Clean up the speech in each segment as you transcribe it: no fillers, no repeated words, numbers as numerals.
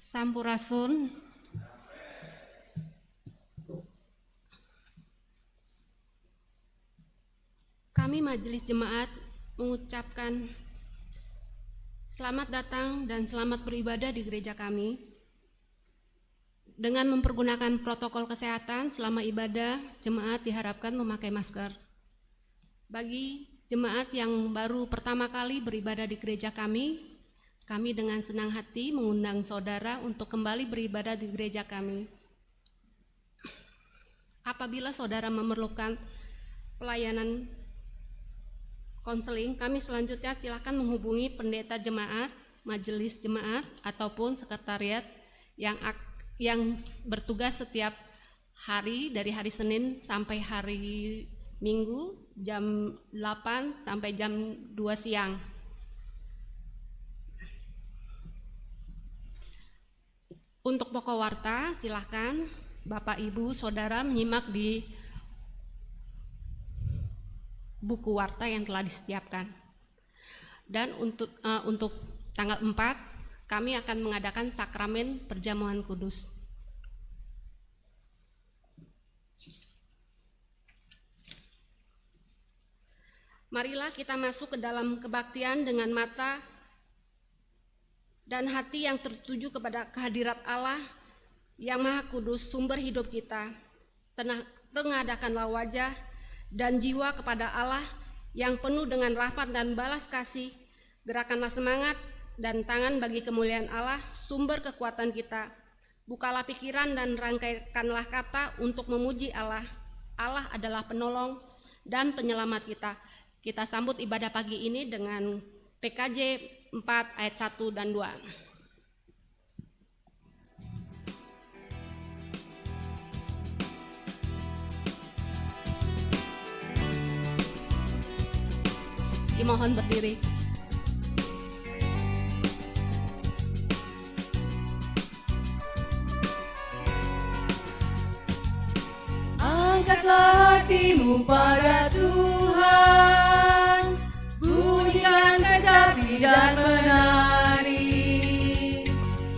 Sampurasun. Kami Majelis Jemaat mengucapkan selamat datang dan selamat beribadah di gereja kami. Dengan mempergunakan protokol kesehatan selama ibadah, jemaat diharapkan memakai masker. Bagi jemaat yang baru pertama kali beribadah di gereja kami dengan senang hati mengundang saudara untuk kembali beribadah di gereja kami. Apabila saudara memerlukan pelayanan konseling, kami selanjutnya silakan menghubungi pendeta jemaat, majelis jemaat, ataupun sekretariat yang bertugas setiap hari dari hari Senin sampai hari Minggu jam 8 sampai jam 2 siang. Untuk pokok warta, silakan Bapak Ibu Saudara menyimak di buku warta yang telah disediakan. Dan untuk tanggal 4 kami akan mengadakan sakramen perjamuan kudus. Marilah kita masuk ke dalam kebaktian dengan mata dan hati yang tertuju kepada kehadirat Allah yang Maha Kudus, sumber hidup kita. Tengadahkanlah wajah dan jiwa kepada Allah yang penuh dengan rahmat dan balas kasih. Gerakanlah semangat dan tangan bagi kemuliaan Allah, sumber kekuatan kita. Bukalah pikiran dan rangkaikanlah kata untuk memuji Allah. Allah adalah penolong dan penyelamat kita. Kita sambut ibadah pagi ini dengan PKJ 4 ayat 1 dan 2. Dimohon berdiri. Angkatlah hatimu pada Tuhan, bunyikan kecapi dan menari.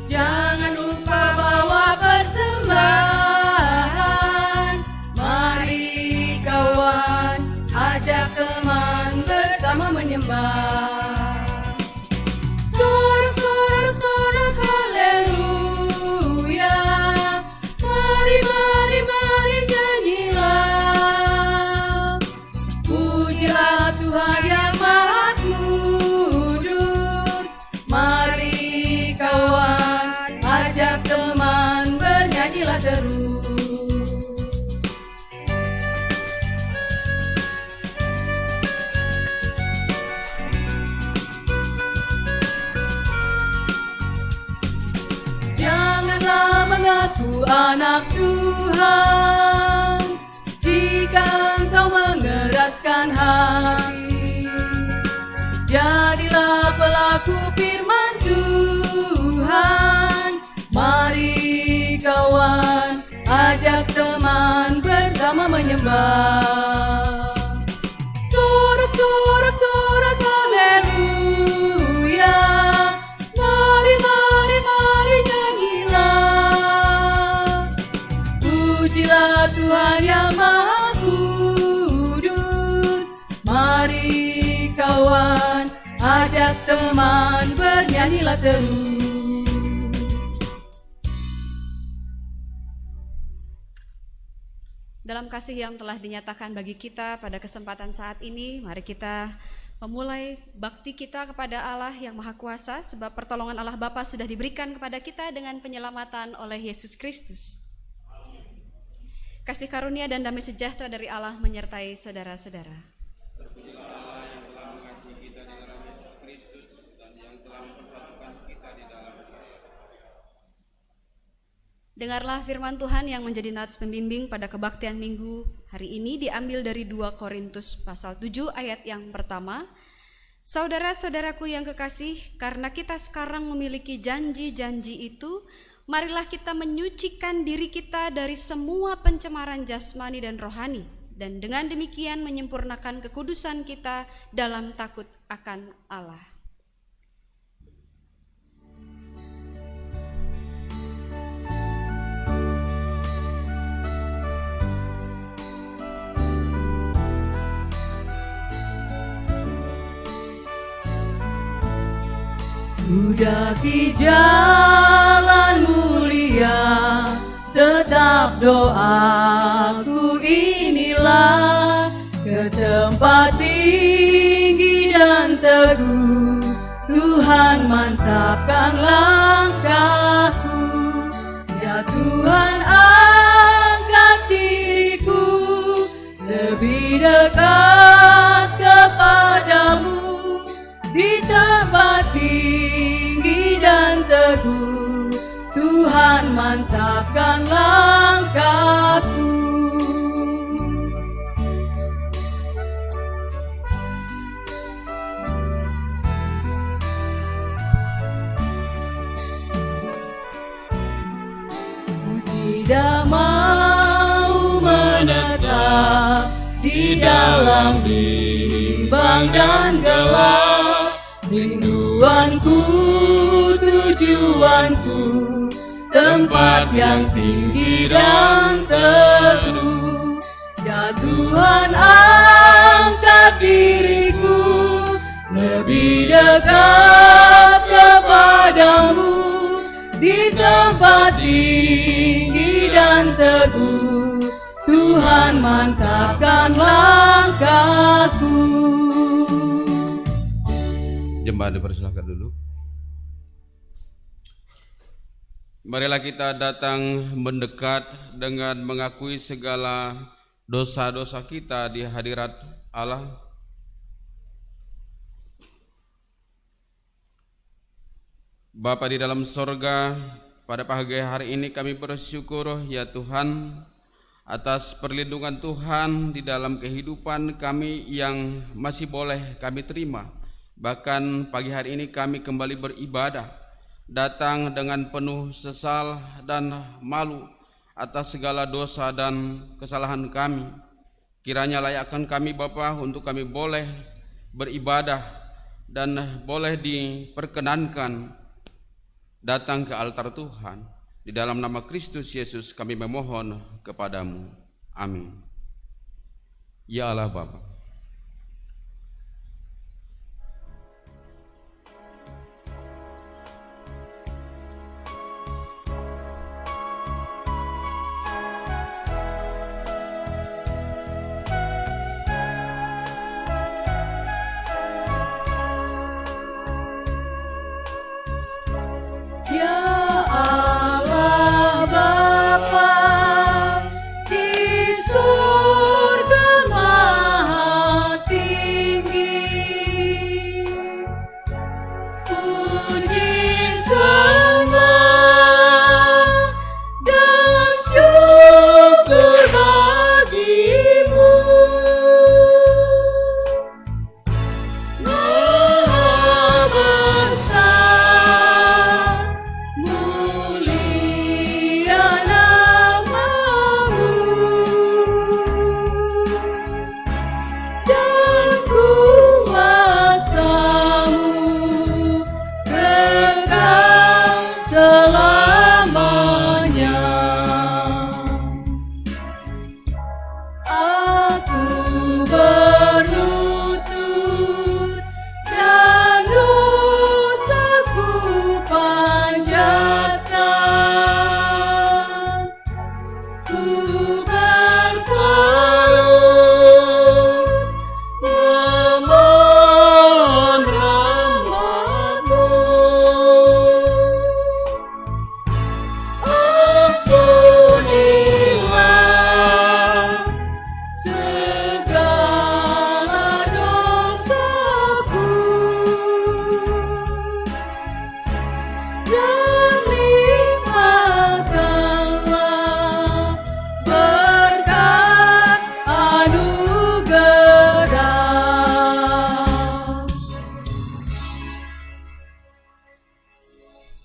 Jangan lupa bawa persembahan. Mari kawan, ajak teman bersama menyembah. Sorak-sorak haleluya. Mari nyanyilah. Pujilah Tuhan yang Maha Kudus. Mari kawan, ajak teman bernyanyilah terus. Janganlah mengaku anak Tuhan jika engkau mengeraskan hati. Jadilah pelaku firman Tuhan. Mari kawan, ajak teman bersama menyembah. Sorak haleluya. Mari nyanyilah. Pujilah Tuhan yang Maha Kudus. Mari kawan, ajak teman bernyanyilah terus. Dalam kasih yang telah dinyatakan bagi kita pada kesempatan saat ini, mari kita memulai bakti kita kepada Allah yang Maha Kuasa, sebab pertolongan Allah Bapa sudah diberikan kepada kita dengan penyelamatan oleh Yesus Kristus. Kasih karunia dan damai sejahtera dari Allah menyertai saudara-saudara. Dengarlah firman Tuhan yang menjadi nats pembimbing pada kebaktian minggu hari ini, diambil dari 2 Korintus pasal 7 ayat yang pertama. Saudara-saudaraku yang kekasih, karena kita sekarang memiliki janji-janji itu, marilah kita menyucikan diri kita dari semua pencemaran jasmani dan rohani, dan dengan demikian menyempurnakan kekudusan kita dalam takut akan Allah. Udah di jalan mulia, tetap doaku inilah, ke tempat tinggi dan teguh, Tuhan mantapkan langkahku. Ya Tuhan, angkat diriku lebih dekat kepadamu, di tempat tinggi dan teguh, Tuhan mantapkan langkahku. Ku tidak mau menetap di dalam bimbang dan gelap. Rinduanku, tujuanku, tempat yang tinggi dan teguh. Ya Tuhan, angkat diriku lebih dekat kepadamu, di tempat tinggi dan teguh, Tuhan mantapkan langkahku. Jemaat dipersilakan dulu. Marilah kita datang mendekat dengan mengakui segala dosa-dosa kita di hadirat Allah. Bapa di dalam sorga, pada pagi hari ini kami bersyukur ya Tuhan atas perlindungan Tuhan di dalam kehidupan kami yang masih boleh kami terima. Bahkan pagi hari ini kami kembali beribadah, datang dengan penuh sesal dan malu atas segala dosa dan kesalahan kami. Kiranya layakkan kami Bapa untuk kami boleh beribadah dan boleh diperkenankan datang ke altar Tuhan. Di dalam nama Kristus Yesus kami memohon kepadamu. Amin. Ya Allah Bapa,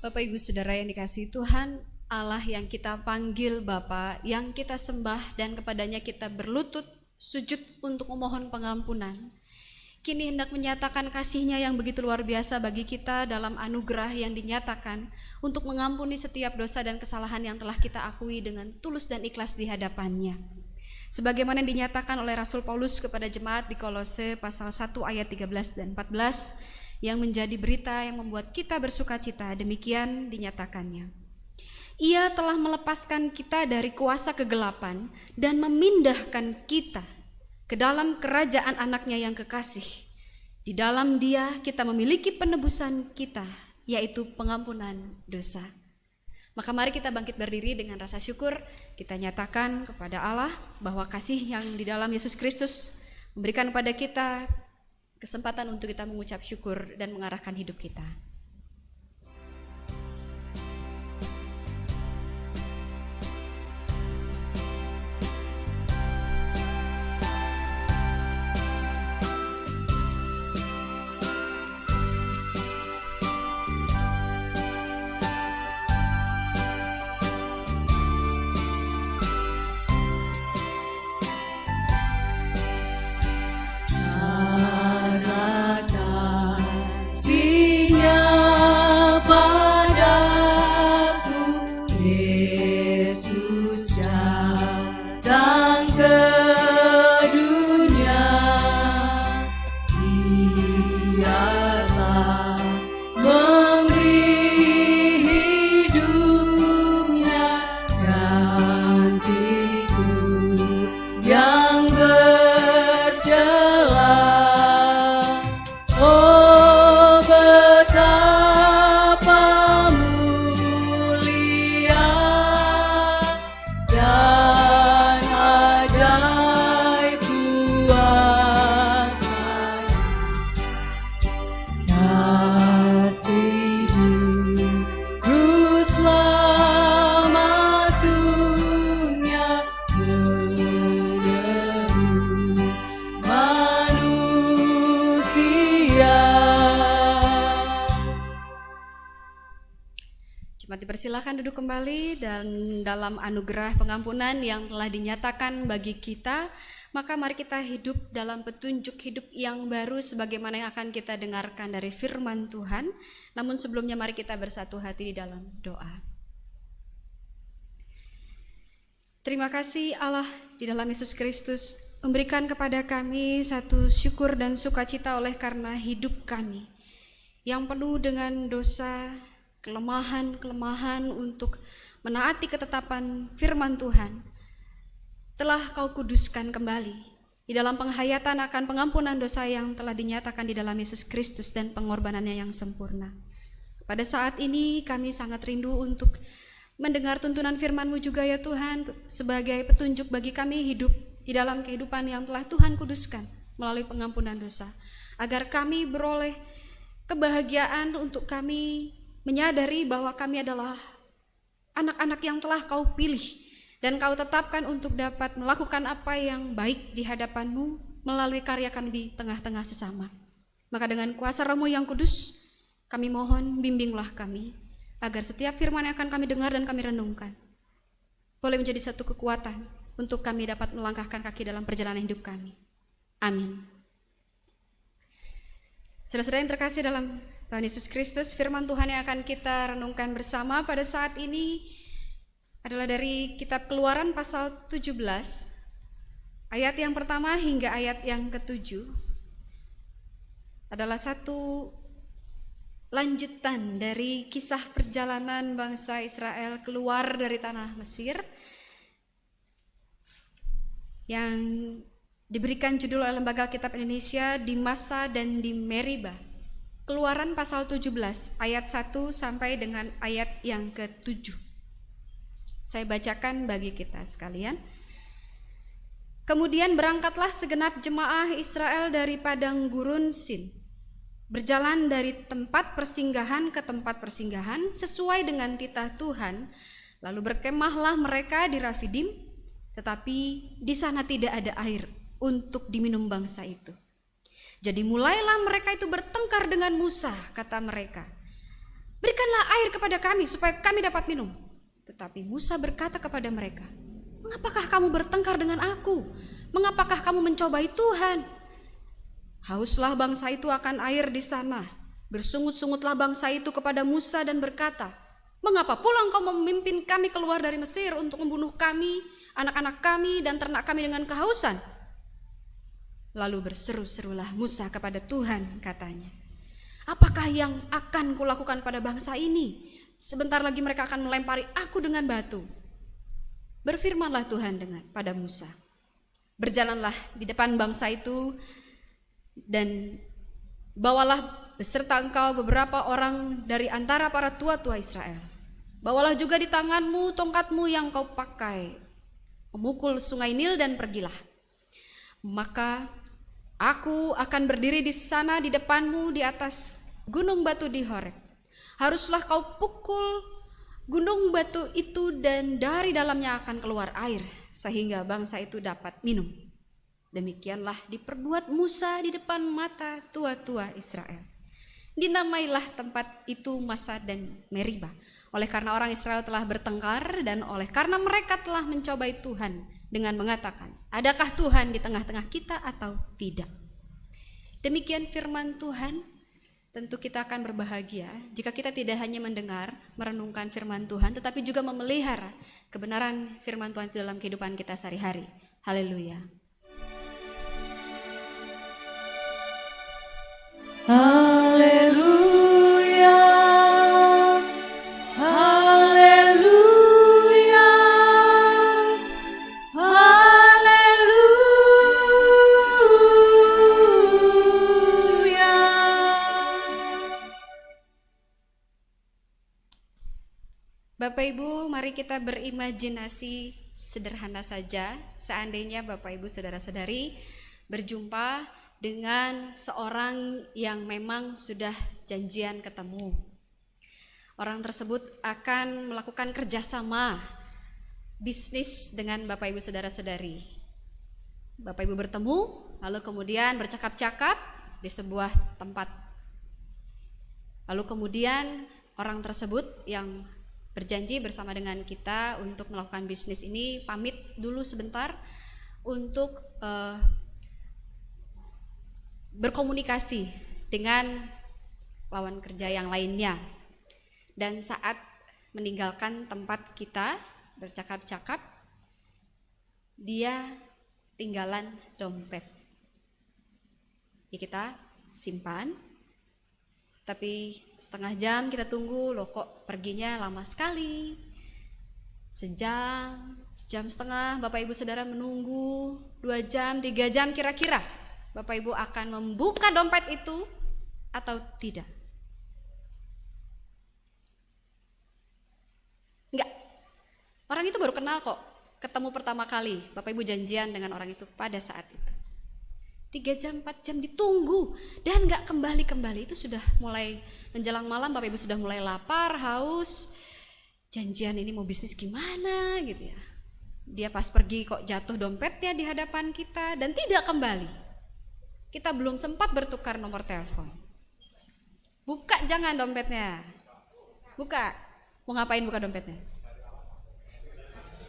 Bapak Ibu Saudara yang dikasihi Tuhan, Allah yang kita panggil Bapa, yang kita sembah dan kepadanya kita berlutut sujud untuk memohon pengampunan, kini hendak menyatakan kasih-Nya yang begitu luar biasa bagi kita dalam anugerah yang dinyatakan untuk mengampuni setiap dosa dan kesalahan yang telah kita akui dengan tulus dan ikhlas di hadapan-Nya. Sebagaimana dinyatakan oleh Rasul Paulus kepada jemaat di Kolose pasal 1 ayat 13 dan 14, yang menjadi berita yang membuat kita bersukacita. Demikian dinyatakannya. Ia telah melepaskan kita dari kuasa kegelapan dan memindahkan kita ke dalam kerajaan anaknya yang kekasih. Di dalam Dia kita memiliki penebusan kita, yaitu pengampunan dosa. Maka mari kita bangkit berdiri dengan rasa syukur. Kita nyatakan kepada Allah bahwa kasih yang di dalam Yesus Kristus memberikan kepada kita kesempatan untuk kita mengucap syukur dan mengarahkan hidup kita. Silakan duduk kembali, dan dalam anugerah pengampunan yang telah dinyatakan bagi kita, maka mari kita hidup dalam petunjuk hidup yang baru sebagaimana yang akan kita dengarkan dari firman Tuhan. Namun sebelumnya mari kita bersatu hati di dalam doa. Terima kasih Allah di dalam Yesus Kristus memberikan kepada kami satu syukur dan sukacita oleh karena hidup kami yang penuh dengan dosa, kelemahan-kelemahan untuk menaati ketetapan firman Tuhan telah Kau kuduskan kembali di dalam penghayatan akan pengampunan dosa yang telah dinyatakan di dalam Yesus Kristus dan pengorbanannya yang sempurna. Pada saat ini kami sangat rindu untuk mendengar tuntunan firman-Mu juga ya Tuhan, sebagai petunjuk bagi kami hidup di dalam kehidupan yang telah Tuhan kuduskan melalui pengampunan dosa, agar kami beroleh kebahagiaan untuk kami menyadari bahwa kami adalah anak-anak yang telah Kau pilih dan Kau tetapkan untuk dapat melakukan apa yang baik di hadapan-Mu melalui karya kami di tengah-tengah sesama. Maka dengan kuasa Roh-Mu yang kudus, kami mohon bimbinglah kami, agar setiap firman yang akan kami dengar dan kami renungkan boleh menjadi satu kekuatan untuk kami dapat melangkahkan kaki dalam perjalanan hidup kami. Amin. Saudara-saudara yang terkasih dalam Tuhan Yesus Kristus, firman Tuhan yang akan kita renungkan bersama pada saat ini adalah dari kitab Keluaran pasal 17, ayat yang pertama hingga ayat yang ke-7. Adalah satu lanjutan dari kisah perjalanan bangsa Israel keluar dari tanah Mesir yang diberikan judul oleh Lembaga Kitab Indonesia Di Masa dan di Meriba. Keluaran pasal 17 ayat 1 sampai dengan ayat yang ke-7. Saya bacakan bagi kita sekalian. Kemudian berangkatlah segenap jemaah Israel dari padang gurun Sin, berjalan dari tempat persinggahan ke tempat persinggahan sesuai dengan titah Tuhan. Lalu berkemahlah mereka di Rafidim, tetapi di sana tidak ada air untuk diminum bangsa itu. Jadi mulailah mereka itu bertengkar dengan Musa, kata mereka, "Berikanlah air kepada kami supaya kami dapat minum." Tetapi Musa berkata kepada mereka, "Mengapakah kamu bertengkar dengan aku? Mengapakah kamu mencobai Tuhan?" Hauslah bangsa itu akan air di sana. Bersungut-sungutlah bangsa itu kepada Musa dan berkata, "Mengapa pula engkau memimpin kami keluar dari Mesir untuk membunuh kami, anak-anak kami dan ternak kami dengan kehausan?" Lalu berseru-serulah Musa kepada Tuhan, katanya, Apakah yang akan kulakukan pada bangsa ini? Sebentar lagi mereka akan melempari aku dengan batu. Berfirmanlah Tuhan pada Musa. Berjalanlah di depan bangsa itu dan bawalah beserta engkau beberapa orang dari antara para tua-tua Israel. Bawalah juga di tanganmu tongkatmu yang kau pakai, memukul sungai Nil dan pergilah. Maka aku akan berdiri di sana di depanmu di atas gunung batu di Horeb. Haruslah kau pukul gunung batu itu dan dari dalamnya akan keluar air sehingga bangsa itu dapat minum. Demikianlah diperbuat Musa di depan mata tua-tua Israel. Dinamailah tempat itu Masa dan Meriba, oleh karena orang Israel telah bertengkar dan oleh karena mereka telah mencobai Tuhan dengan mengatakan, adakah Tuhan di tengah-tengah kita atau tidak? Demikian firman Tuhan. Tentu kita akan berbahagia jika kita tidak hanya mendengar, merenungkan firman Tuhan, tetapi juga memelihara kebenaran firman Tuhan di dalam kehidupan kita sehari-hari. Haleluya. Haleluya, haleluya, haleluya. Bapak Ibu, mari kita berimajinasi sederhana saja. Seandainya Bapak Ibu saudara-saudari berjumpa dengan seorang yang memang sudah janjian ketemu. Orang tersebut akan melakukan kerjasama bisnis dengan Bapak Ibu saudara-saudari. Bapak Ibu bertemu, lalu kemudian bercakap-cakap di sebuah tempat. Lalu kemudian orang tersebut yang berjanji bersama dengan kita untuk melakukan bisnis ini pamit dulu sebentar untuk berkomunikasi dengan lawan kerja yang lainnya. Dan saat meninggalkan tempat kita bercakap-cakap, dia tinggalan dompet. Ya, kita simpan, tapi setengah jam kita tunggu, loh kok perginya lama sekali. Sejam setengah, Bapak Ibu Saudara menunggu, 2 jam, 3 jam kira-kira. Bapak Ibu akan membuka dompet itu atau tidak? Enggak. Orang itu baru kenal kok, ketemu pertama kali. Bapak Ibu janjian dengan orang itu pada saat itu. 3 jam, 4 jam ditunggu dan enggak kembali-kembali. Itu sudah mulai menjelang malam, Bapak Ibu sudah mulai lapar, haus. Janjian ini mau bisnis gimana gitu ya. Dia pas pergi kok jatuh dompetnya di hadapan kita dan tidak kembali. Kita belum sempat bertukar nomor telepon. Buka jangan dompetnya. Buka. Mau ngapain buka dompetnya?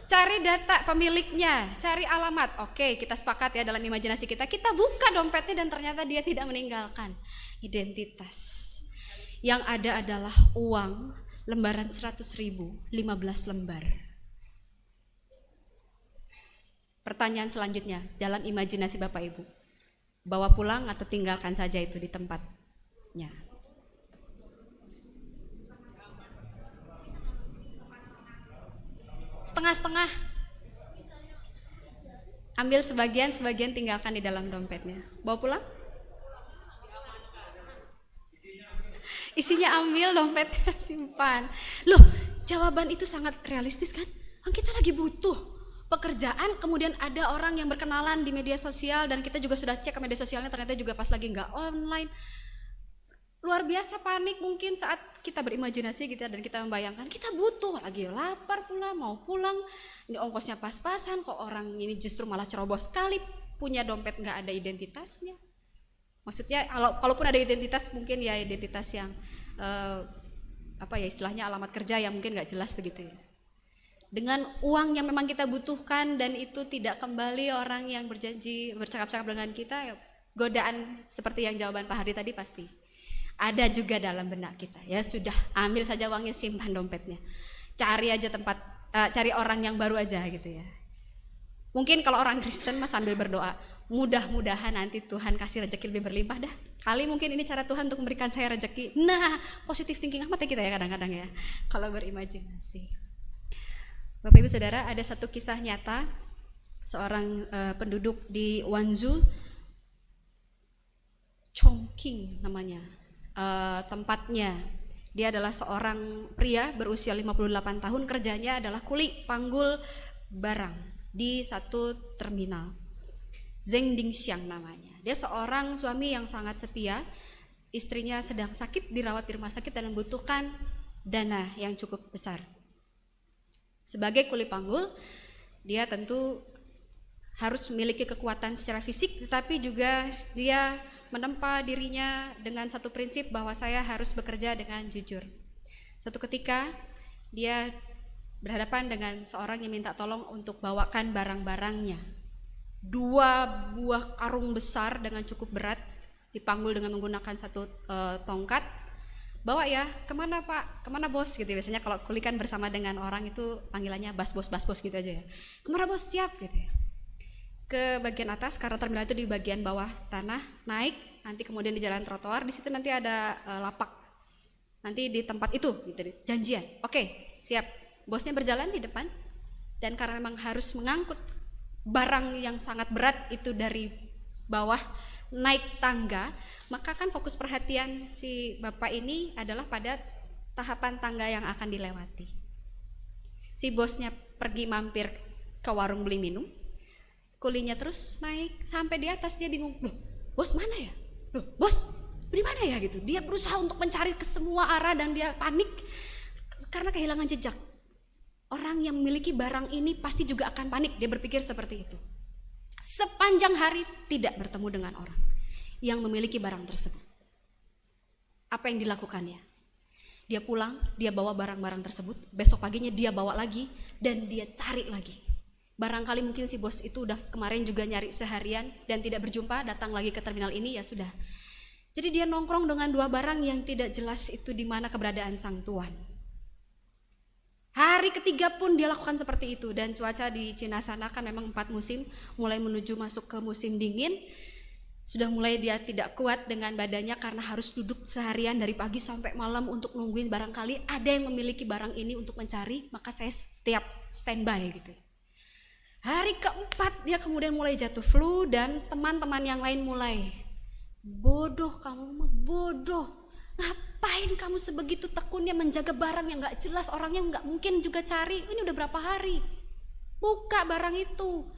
Cari data pemiliknya, cari alamat. Oke, kita sepakat ya dalam imajinasi kita. Kita buka dompetnya dan ternyata dia tidak meninggalkan identitas. Yang ada adalah uang lembaran 100.000, 15 lembar. Pertanyaan selanjutnya dalam imajinasi Bapak Ibu. Bawa pulang atau tinggalkan saja itu di tempatnya? Setengah-setengah. Ambil sebagian tinggalkan di dalam dompetnya. Bawa pulang? Isinya ambil, dompetnya simpan. Loh, jawaban itu sangat realistis kan? Kita lagi butuh pekerjaan, kemudian ada orang yang berkenalan di media sosial dan kita juga sudah cek ke media sosialnya, ternyata juga pas lagi nggak online. Luar biasa panik mungkin saat kita berimajinasi gitu dan kita membayangkan kita butuh, lagi lapar pula, mau pulang, ini ongkosnya pas-pasan, kok orang ini justru malah ceroboh sekali, punya dompet nggak ada identitasnya. Maksudnya kalaupun ada identitas mungkin ya identitas yang istilahnya alamat kerja yang mungkin nggak jelas begitu ya. Dengan uang yang memang kita butuhkan dan itu tidak kembali, orang yang berjanji bercakap-cakap dengan kita, godaan seperti yang jawaban Pak Hardi tadi pasti ada juga dalam benak kita. Ya sudah, ambil saja uangnya, simpan dompetnya. Cari aja cari orang yang baru aja gitu ya. Mungkin kalau orang Kristen mas sambil berdoa, mudah-mudahan nanti Tuhan kasih rezeki lebih berlimpah dah. Kali mungkin ini cara Tuhan untuk memberikan saya rezeki. Nah, positive thinking amat ya kita ya kadang-kadang ya, kalau berimajinasi. Bapak Ibu Saudara, ada satu kisah nyata seorang penduduk di Wanzhou, Chongqing namanya tempatnya. Dia adalah seorang pria berusia 58 tahun, kerjanya adalah kuli panggul barang di satu terminal. Zheng Dingxiang namanya. Dia seorang suami yang sangat setia. Istrinya sedang sakit, dirawat di rumah sakit dan membutuhkan dana yang cukup besar. Sebagai kuli panggul, dia tentu harus memiliki kekuatan secara fisik, tetapi juga dia menempa dirinya dengan satu prinsip bahwa saya harus bekerja dengan jujur. Suatu ketika dia berhadapan dengan seorang yang minta tolong untuk bawakan barang-barangnya. 2 buah karung besar dengan cukup berat, dipanggul dengan menggunakan satu tongkat. Bawa ya, kemana Pak? Kemana bos? Gitu biasanya kalau kulikan bersama dengan orang itu panggilannya bas bos gitu aja ya. Kemana bos? Siap gitu ya. Ke bagian atas karena terminal itu di bagian bawah tanah, naik, nanti kemudian di jalan trotoar, di situ nanti ada lapak. Nanti di tempat itu gitu, janjian. Oke, siap. Bosnya berjalan di depan dan karena memang harus mengangkut barang yang sangat berat itu dari bawah naik tangga, maka kan fokus perhatian si bapak ini adalah pada tahapan tangga yang akan dilewati. Si bosnya pergi mampir ke warung beli minum, kulinya terus naik sampai di atas, dia bingung, loh bos mana ya? Loh bos di mana ya gitu. Dia berusaha untuk mencari ke semua arah dan dia panik karena kehilangan jejak. Orang yang memiliki barang ini pasti juga akan panik, dia berpikir seperti itu. Sepanjang hari tidak bertemu dengan orang yang memiliki barang tersebut. Apa yang dilakukannya? Dia pulang, dia bawa barang-barang tersebut, besok paginya dia bawa lagi dan dia cari lagi. Barangkali mungkin si bos itu udah kemarin juga nyari seharian dan tidak berjumpa, datang lagi ke terminal ini, ya sudah. Jadi dia nongkrong dengan 2 barang yang tidak jelas itu di mana keberadaan sang tuan. Hari ketiga pun dia lakukan seperti itu, dan cuaca di Cina sana kan memang 4 musim, mulai menuju masuk ke musim dingin. Sudah mulai dia tidak kuat dengan badannya karena harus duduk seharian dari pagi sampai malam untuk nungguin barangkali ada yang memiliki barang ini untuk mencari, maka saya setiap standby gitu. Hari keempat dia kemudian mulai jatuh flu dan teman-teman yang lain mulai, bodoh kamu, bodoh. Ngapain kamu sebegitu tekunnya menjaga barang yang gak jelas, orangnya gak mungkin juga cari, ini udah berapa hari. Buka barang itu,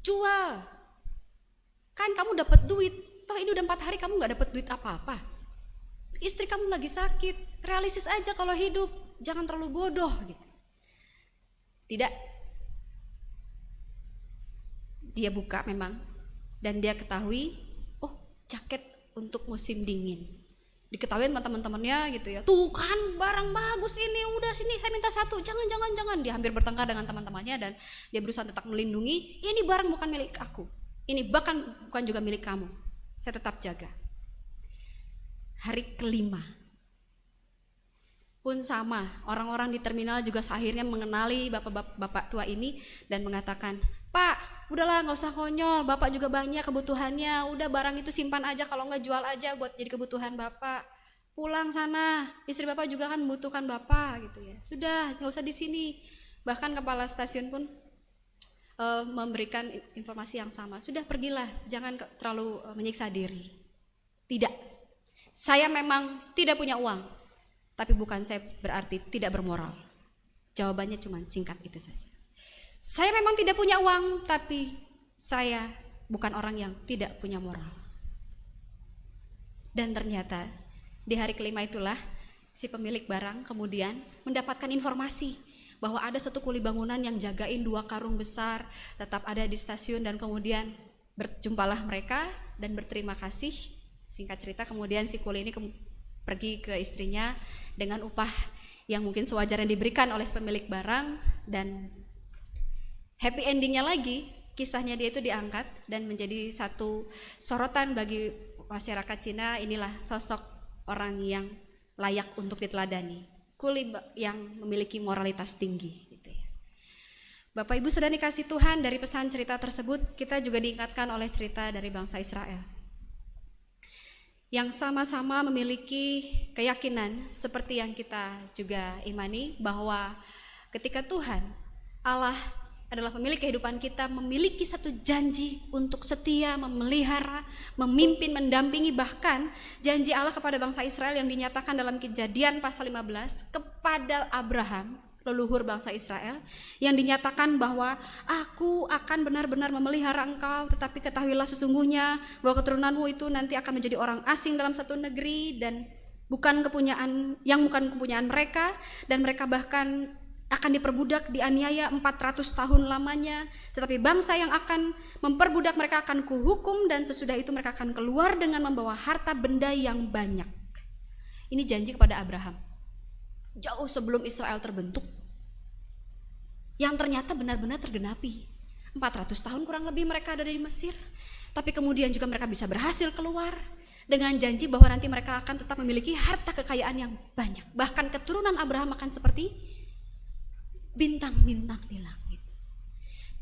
jual. Kan kamu dapat duit, toh ini udah 4 hari kamu gak dapat duit apa-apa. Istri kamu lagi sakit, realistis aja kalau hidup, jangan terlalu bodoh gitu. Tidak. Dia buka memang, dan dia ketahui, oh jaket untuk musim dingin. Diketahui sama teman-temannya gitu ya, tuh kan barang bagus ini, udah sini saya minta 1, jangan. Dia hampir bertengkar dengan teman-temannya dan dia berusaha tetap melindungi, ini barang bukan milik aku, ini bahkan bukan juga milik kamu, saya tetap jaga. Hari kelima pun sama, orang-orang di terminal juga akhirnya mengenali bapak tua ini dan mengatakan, Pak, udahlah nggak usah konyol, Bapak juga banyak kebutuhannya, udah barang itu simpan aja, kalau nggak jual aja buat jadi kebutuhan Bapak. Pulang sana, istri Bapak juga kan membutuhkan Bapak gitu ya. Sudah, nggak usah di sini. Bahkan kepala stasiun pun memberikan informasi yang sama. Sudah pergilah, jangan terlalu menyiksa diri. Tidak, saya memang tidak punya uang, tapi bukan saya berarti tidak bermoral. Jawabannya cuma singkat itu saja. Saya memang tidak punya uang, tapi saya bukan orang yang tidak punya moral. Dan ternyata di hari kelima itulah si pemilik barang kemudian mendapatkan informasi bahwa ada satu kuli bangunan yang jagain 2 karung besar, tetap ada di stasiun, dan kemudian berjumpalah mereka dan berterima kasih. Singkat cerita kemudian si kuli ini pergi ke istrinya dengan upah yang mungkin sewajarnya diberikan oleh pemilik barang, dan happy endingnya lagi, kisahnya dia itu diangkat dan menjadi satu sorotan bagi masyarakat Cina. Inilah sosok orang yang layak untuk diteladani, kuli yang memiliki moralitas tinggi gitu ya. Bapak Ibu sudah dikasih Tuhan, dari pesan cerita tersebut kita juga diingatkan oleh cerita dari bangsa Israel yang sama-sama memiliki keyakinan seperti yang kita juga imani, bahwa ketika Tuhan Allah adalah pemilik kehidupan kita, memiliki satu janji untuk setia, memelihara, memimpin, mendampingi. Bahkan janji Allah kepada bangsa Israel yang dinyatakan dalam Kejadian pasal 15 kepada Abraham, leluhur bangsa Israel, yang dinyatakan bahwa aku akan benar-benar memelihara engkau, tetapi ketahuilah sesungguhnya bahwa keturunanmu itu nanti akan menjadi orang asing dalam satu negeri dan bukan kepunyaan mereka, dan mereka bahkan akan diperbudak, dianiaya 400 tahun lamanya, tetapi bangsa yang akan memperbudak mereka akan kuhukum, dan sesudah itu mereka akan keluar dengan membawa harta benda yang banyak. Ini janji kepada Abraham jauh sebelum Israel terbentuk, yang ternyata benar-benar tergenapi. 400 tahun kurang lebih mereka ada di Mesir, tapi kemudian juga mereka bisa berhasil keluar dengan janji bahwa nanti mereka akan tetap memiliki harta kekayaan yang banyak. Bahkan keturunan Abraham akan seperti bintang-bintang di langit.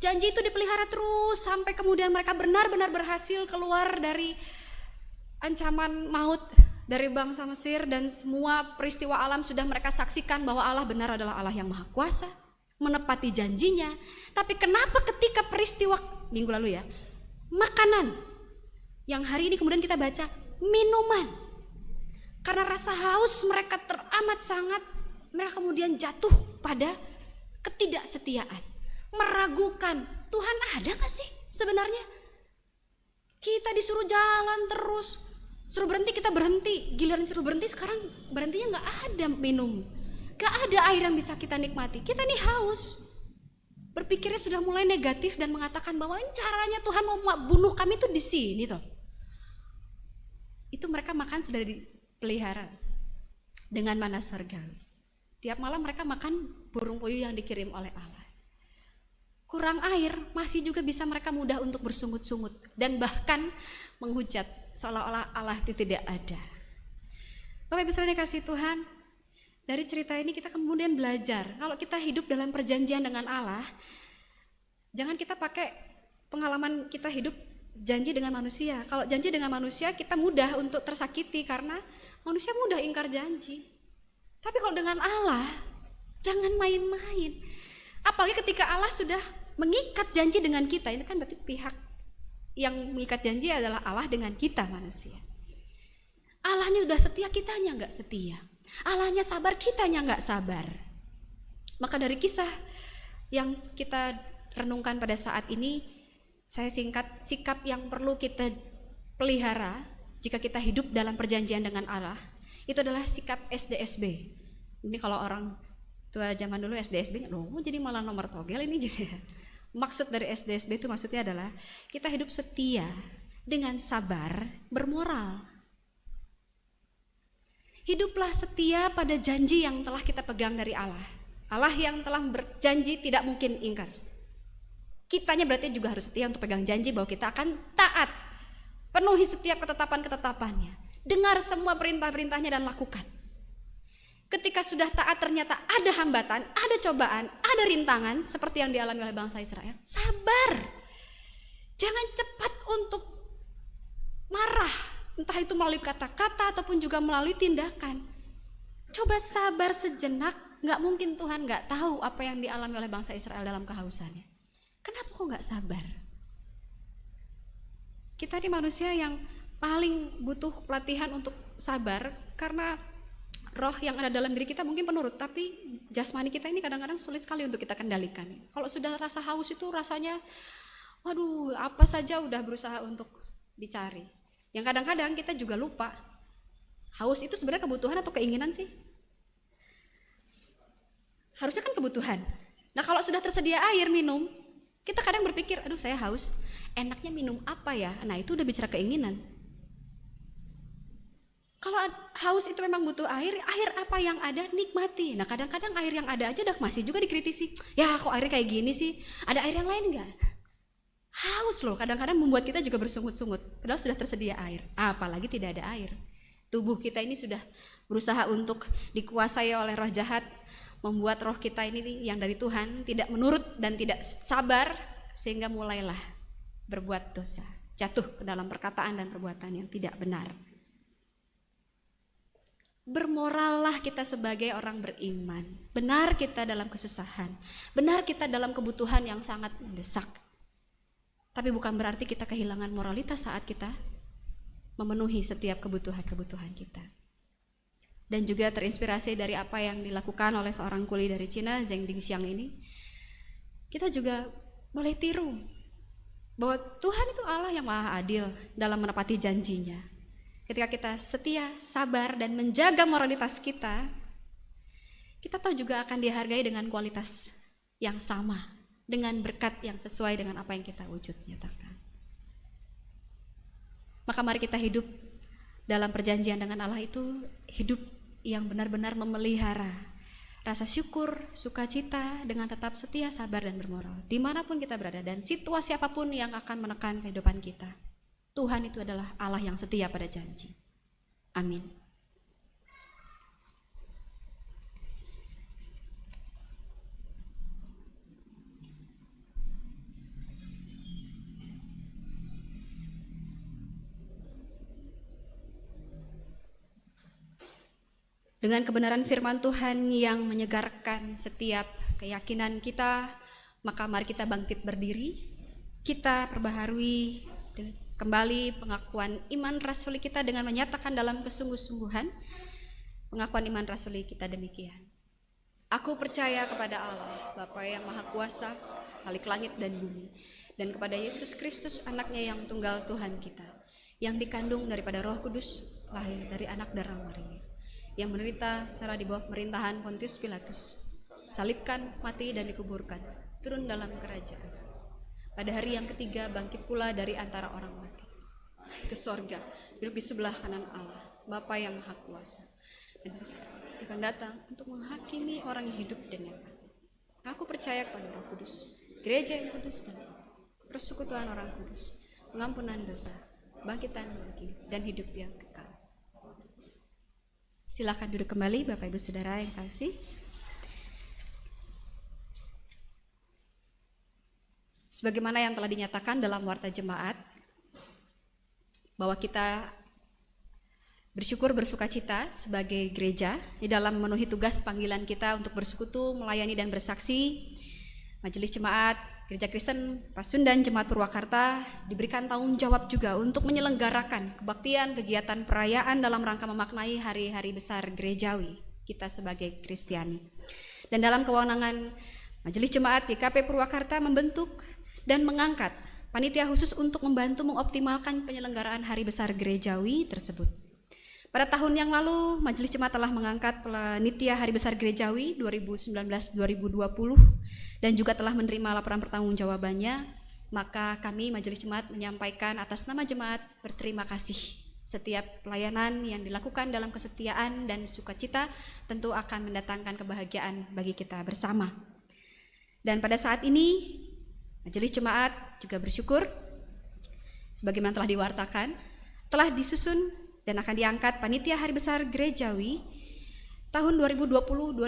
Janji itu dipelihara terus sampai kemudian mereka benar-benar berhasil keluar dari ancaman maut dari bangsa Mesir, dan semua peristiwa alam sudah mereka saksikan bahwa Allah benar adalah Allah yang maha kuasa, menepati janjinya. Tapi kenapa ketika peristiwa minggu lalu ya, makanan, yang hari ini kemudian kita baca minuman, karena rasa haus mereka teramat sangat, mereka kemudian jatuh pada ketidaksetiaan, meragukan Tuhan ada gak sih sebenarnya? Kita disuruh jalan terus, suruh berhenti kita berhenti, giliran suruh berhenti sekarang berhentinya gak ada minum, gak ada air yang bisa kita nikmati. Kita nih haus, berpikirnya sudah mulai negatif dan mengatakan bahwa caranya Tuhan mau bunuh kami tuh di sini toh. Itu mereka makan sudah dipelihara dengan mana surgawi. Tiap malam mereka makan burung puyuh yang dikirim oleh Allah. Kurang air, masih juga bisa mereka mudah untuk bersungut-sungut dan bahkan menghujat seolah-olah Allah itu tidak ada. Bapak Ibu saudara kasih Tuhan, dari cerita ini kita kemudian belajar kalau kita hidup dalam perjanjian dengan Allah, jangan kita pakai pengalaman kita hidup janji dengan manusia. Kalau janji dengan manusia kita mudah untuk tersakiti karena manusia mudah ingkar janji. Tapi kalau dengan Allah, jangan main-main. Apalagi ketika Allah sudah mengikat janji dengan kita, ini kan berarti pihak yang mengikat janji adalah Allah dengan kita manusia. Allahnya udah setia, kitanya nggak setia. Allahnya sabar, kitanya nggak sabar. Maka dari kisah yang kita renungkan pada saat ini, saya singkat sikap yang perlu kita pelihara jika kita hidup dalam perjanjian dengan Allah, itu adalah sikap SDSB. Ini kalau orang tua zaman dulu SDSB, loh jadi malah nomor togel ini gitu ya. Maksud dari SDSB itu maksudnya adalah kita hidup setia dengan sabar, bermoral. Hiduplah setia pada janji yang telah kita pegang dari Allah. Allah yang telah berjanji tidak mungkin ingkar. Kitanya berarti juga harus setia untuk pegang janji bahwa kita akan taat, penuhi setiap ketetapan-ketetapannya, dengar semua perintah-perintahnya dan lakukan. Ketika sudah taat ternyata ada hambatan, ada cobaan, ada rintangan seperti yang dialami oleh bangsa Israel, sabar. Jangan cepat untuk marah, entah itu melalui kata-kata ataupun juga melalui tindakan. Coba sabar sejenak, gak mungkin Tuhan gak tahu apa yang dialami oleh bangsa Israel dalam kehausannya. Kenapa kok gak sabar? Kita ini manusia yang paling butuh pelatihan untuk sabar, karena roh yang ada dalam diri kita mungkin penurut, tapi jasmani kita ini kadang-kadang sulit sekali untuk kita kendalikan. Kalau sudah rasa haus itu rasanya, waduh, apa saja udah berusaha untuk dicari. Yang kadang-kadang kita juga lupa, haus itu sebenarnya kebutuhan atau keinginan sih? Harusnya kan kebutuhan. Nah kalau sudah tersedia air minum, kita kadang berpikir, aduh saya haus, enaknya minum apa ya? Nah itu udah bicara keinginan. Kalau haus itu memang butuh air apa yang ada nikmati. Nah kadang-kadang air yang ada aja udah masih juga dikritisi. Ya kok airnya kayak gini sih, ada air yang lain gak? Haus loh, kadang-kadang membuat kita juga bersungut-sungut. Padahal sudah tersedia air, apalagi tidak ada air. Tubuh kita ini sudah berusaha untuk dikuasai oleh roh jahat, membuat roh kita ini yang dari Tuhan tidak menurut dan tidak sabar, sehingga mulailah berbuat dosa, jatuh ke dalam perkataan dan perbuatan yang tidak benar. Bermorallah kita sebagai orang beriman. Benar kita dalam kesusahan, benar kita dalam kebutuhan yang sangat mendesak. Tapi bukan berarti kita kehilangan moralitas saat kita memenuhi setiap kebutuhan-kebutuhan kita. Dan juga terinspirasi dari apa yang dilakukan oleh seorang kuli dari Cina, Zheng Dingxiang ini, kita juga boleh tiru bahwa Tuhan itu Allah yang maha adil dalam menepati janjinya. Ketika kita setia, sabar, dan menjaga moralitas kita tahu juga akan dihargai dengan kualitas yang sama, dengan berkat yang sesuai dengan apa yang kita wujud nyatakan. Maka mari kita hidup dalam perjanjian dengan Allah itu, hidup yang benar-benar memelihara rasa syukur, sukacita dengan tetap setia, sabar, dan bermoral dimanapun kita berada dan situasi apapun yang akan menekan kehidupan kita. Tuhan itu adalah Allah yang setia pada janji. Amin. Dengan kebenaran firman Tuhan yang menyegarkan setiap keyakinan kita, maka mari kita bangkit berdiri. Kita perbaharui kembali pengakuan iman rasuli kita dengan menyatakan dalam kesungguh-sungguhan pengakuan iman rasuli kita demikian. Aku percaya kepada Allah, Bapa yang Maha Kuasa, Khalik langit dan bumi, dan kepada Yesus Kristus, anaknya yang tunggal Tuhan kita, yang dikandung daripada Roh Kudus, lahir dari anak darah Maria, yang menderita secara di bawah pemerintahan Pontius Pilatus, salibkan, mati, dan dikuburkan, turun dalam kerajaan. Pada hari yang ketiga bangkit pula dari antara orang mati, ke sorga, duduk di sebelah kanan Allah, Bapa yang Maha Kuasa, dan akan datang untuk menghakimi orang yang hidup dan yang mati. Aku percaya kepada Roh Kudus, gereja yang kudus, dan persekutuan orang kudus, pengampunan dosa, bangkitan dan hidup yang kekal. Silakan duduk kembali Bapak Ibu Saudara yang kasih. Sebagaimana yang telah dinyatakan dalam warta jemaat, bahwa kita bersyukur bersukacita sebagai gereja di dalam memenuhi tugas panggilan kita untuk bersekutu, melayani dan bersaksi. Majelis Jemaat Gereja Kristen Pasundan Jemaat Purwakarta diberikan tanggung jawab juga untuk menyelenggarakan kebaktian, kegiatan perayaan dalam rangka memaknai hari-hari besar gerejawi kita sebagai Kristiani. Dan dalam kewenangan Majelis Jemaat GKP Purwakarta membentuk dan mengangkat panitia khusus untuk membantu mengoptimalkan penyelenggaraan hari besar gerejawi tersebut. Pada tahun yang lalu, Majelis Jemaat telah mengangkat panitia hari besar gerejawi 2019-2020 dan juga telah menerima laporan pertanggungjawabannya. Maka kami Majelis Jemaat menyampaikan atas nama jemaat berterima kasih. Setiap pelayanan yang dilakukan dalam kesetiaan dan sukacita tentu akan mendatangkan kebahagiaan bagi kita bersama. Dan pada saat ini Majelis Jemaat juga bersyukur sebagaimana telah diwartakan, telah disusun dan akan diangkat panitia hari besar gerejawi tahun 2020-2021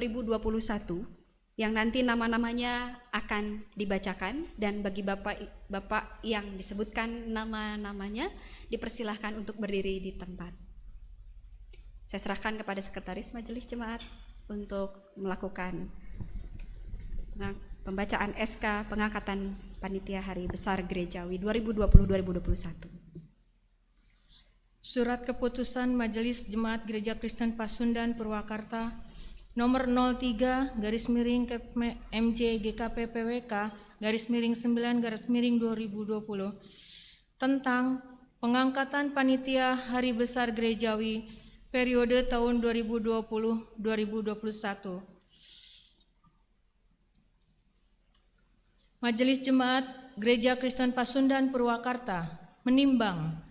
yang nanti nama-namanya akan dibacakan, dan bagi bapak yang disebutkan nama-namanya dipersilahkan untuk berdiri di tempat. Saya serahkan kepada Sekretaris Majelis Jemaat untuk melakukan pembacaan SK pengangkatan Panitia Hari Besar Gerejawi 2020-2021. Surat Keputusan Majelis Jemaat Gereja Kristen Pasundan Purwakarta nomor 03/MJ GKP PWK /9/2020 tentang pengangkatan Panitia Hari Besar Gerejawi periode tahun 2020-2021. Majelis Jemaat Gereja Kristen Pasundan Purwakarta menimbang: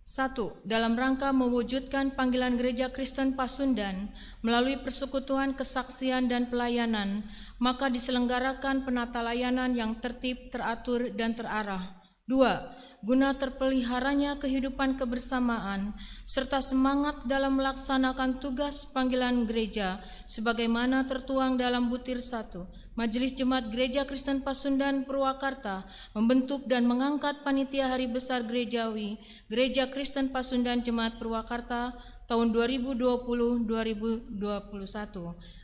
1. Dalam rangka mewujudkan panggilan Gereja Kristen Pasundan melalui persekutuan kesaksian dan pelayanan, maka diselenggarakan penata layanan yang tertib, teratur, dan terarah. 2. guna terpeliharanya kehidupan kebersamaan serta semangat dalam melaksanakan tugas panggilan gereja sebagaimana tertuang dalam butir 1. Majelis Jemaat Gereja Kristen Pasundan Purwakarta membentuk dan mengangkat panitia Hari Besar Gerejawi Gereja Kristen Pasundan Jemaat Purwakarta tahun 2020-2021.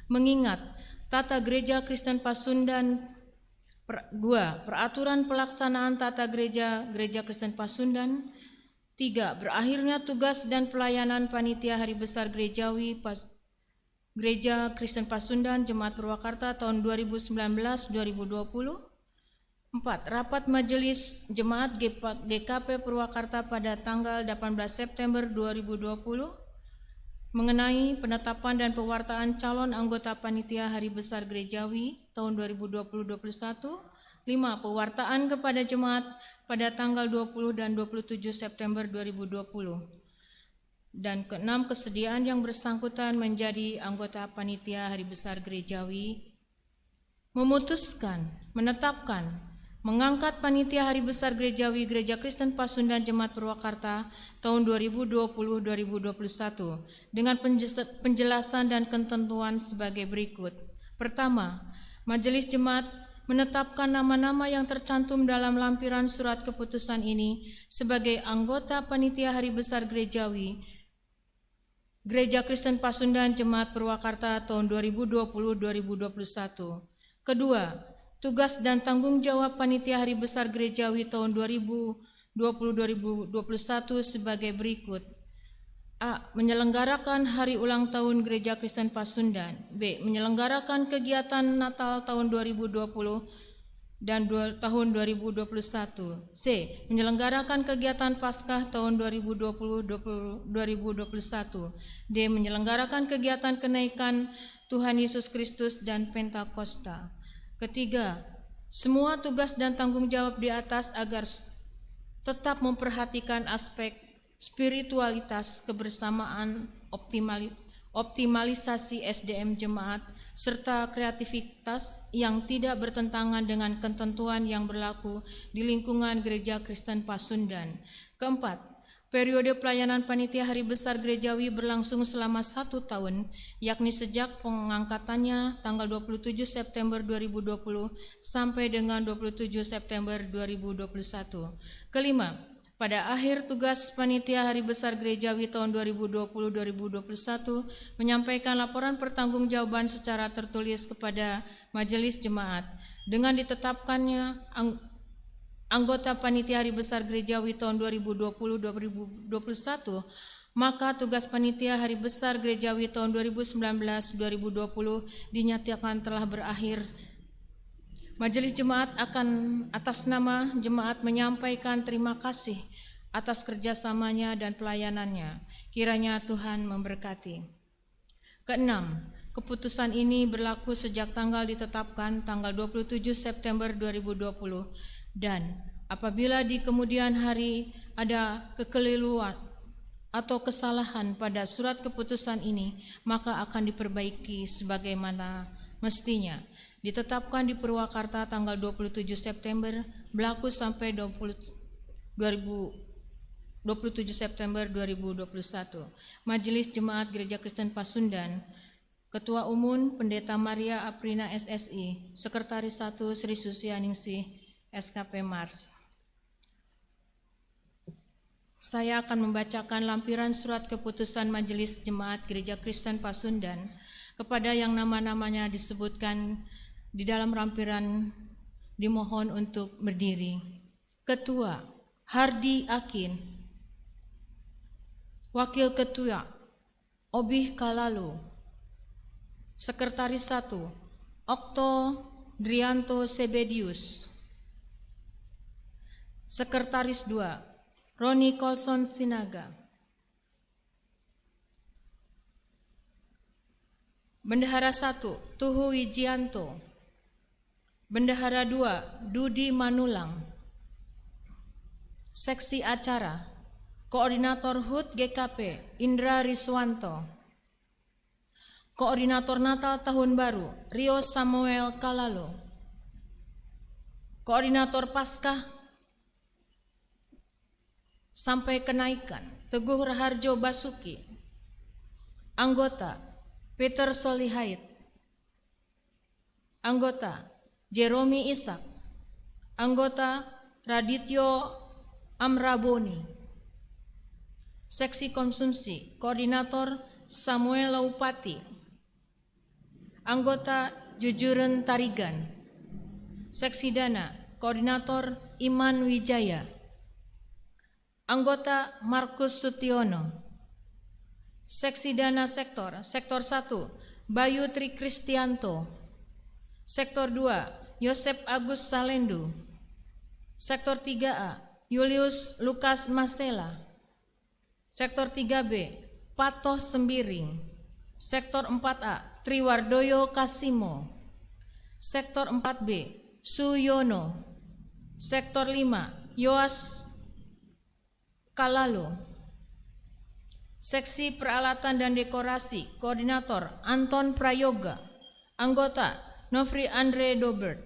Mengingat Tata Gereja Kristen Pasundan 2. Peraturan pelaksanaan tata gereja Gereja Kristen Pasundan. 3. Berakhirnya tugas dan pelayanan panitia Hari Besar Gerejawi Gereja Kristen Pasundan Jemaat Purwakarta tahun 2019-2020. 4. Rapat Majelis Jemaat GKP Purwakarta pada tanggal 18 September 2020 mengenai penetapan dan pewartaan calon anggota panitia Hari Besar Gerejawi tahun 2020-2021. 5. Pewartaan kepada jemaat pada tanggal 20 dan 27 September 2020. Dan ke-6, kesediaan yang bersangkutan menjadi anggota panitia Hari Besar Gerejawi memutuskan, menetapkan, mengangkat panitia Hari Besar Gerejawi Gereja Kristen Pasundan Jemaat Purwakarta tahun 2020-2021 dengan penjelasan dan ketentuan sebagai berikut. Pertama, Majelis Jemaat menetapkan nama-nama yang tercantum dalam lampiran surat keputusan ini sebagai anggota panitia Hari Besar Gerejawi Gereja Kristen Pasundan Jemaat Purwakarta tahun 2020-2021. Kedua, tugas dan tanggung jawab panitia Hari Besar Gerejawi tahun 2020-2021 sebagai berikut. A. Menyelenggarakan hari ulang tahun Gereja Kristen Pasundan. B. Menyelenggarakan kegiatan Natal tahun 2020 dan tahun 2021. C. Menyelenggarakan kegiatan Paskah tahun 2020-2021. D. Menyelenggarakan kegiatan kenaikan Tuhan Yesus Kristus dan Pentakosta. Ketiga, semua tugas dan tanggung jawab di atas agar tetap memperhatikan aspek spiritualitas, kebersamaan, optimalisasi SDM jemaat, serta kreativitas yang tidak bertentangan dengan ketentuan yang berlaku di lingkungan Gereja Kristen Pasundan. Keempat, periode pelayanan panitia Hari Besar Gerejawi berlangsung selama 1 tahun, yakni sejak pengangkatannya tanggal 27 September 2020 sampai dengan 27 September 2021. Kelima, pada akhir tugas panitia Hari Besar Gerejawi tahun 2020-2021 menyampaikan laporan pertanggungjawaban secara tertulis kepada Majelis Jemaat. Dengan ditetapkannya anggota panitia Hari Besar Gerejawi tahun 2020-2021, maka tugas panitia Hari Besar Gerejawi tahun 2019-2020 dinyatakan telah berakhir. Majelis Jemaat akan atas nama Jemaat menyampaikan terima kasih atas kerjasamanya dan pelayanannya. Kiranya Tuhan memberkati. Keenam, keputusan ini berlaku sejak tanggal ditetapkan tanggal 27 September 2020 dan apabila di kemudian hari ada kekeliruan atau kesalahan pada surat keputusan ini, maka akan diperbaiki sebagaimana mestinya. Ditetapkan di Purwakarta tanggal 27 September, berlaku sampai 27 September 2021. Majelis Jemaat Gereja Kristen Pasundan, Ketua Umum Pendeta Maria Aprina SSI, Sekretaris 1 Sri Susianingsih SKP Mars. Saya akan membacakan lampiran surat keputusan Majelis Jemaat Gereja Kristen Pasundan kepada yang nama-namanya disebutkan di dalam lampiran, dimohon untuk berdiri. Ketua Hardi Akin, Wakil Ketua Obih Kalalu, Sekretaris 1 Okto Drianto Sebedius, Sekretaris 2 Roni Colson Sinaga, Bendahara 1 Tuhu Wijianto, Bendahara 2 Dudi Manulang, Seksi Acara Koordinator HUT GKP Indra Riswanto, Koordinator Natal Tahun Baru Rio Samuel Kalalo, Koordinator Paskah sampai kenaikan Teguh Raharjo Basuki. Anggota Peter Solihait. Anggota Jeromi Ishak. Anggota Radityo Amraboni. Seksi Konsumsi Koordinator Samuel Laupati. Anggota Jujuren Tarigan. Seksi Dana Koordinator Iman Wijaya. Anggota Markus Sutiono. Seksi Dana Sektor 1 Bayu Tri Kristianto. Sektor 2 Yosep Agus Salendu. Sektor 3A Julius Lukas Masela. Sektor 3B Pato Sembiring. Sektor 4A Triwardoyo Kasimo. Sektor 4B Suyono. Sektor 5 Yoas Kalalo. Seksi Peralatan dan Dekorasi Koordinator Anton Prayoga. Anggota Nofri Andre Dobert.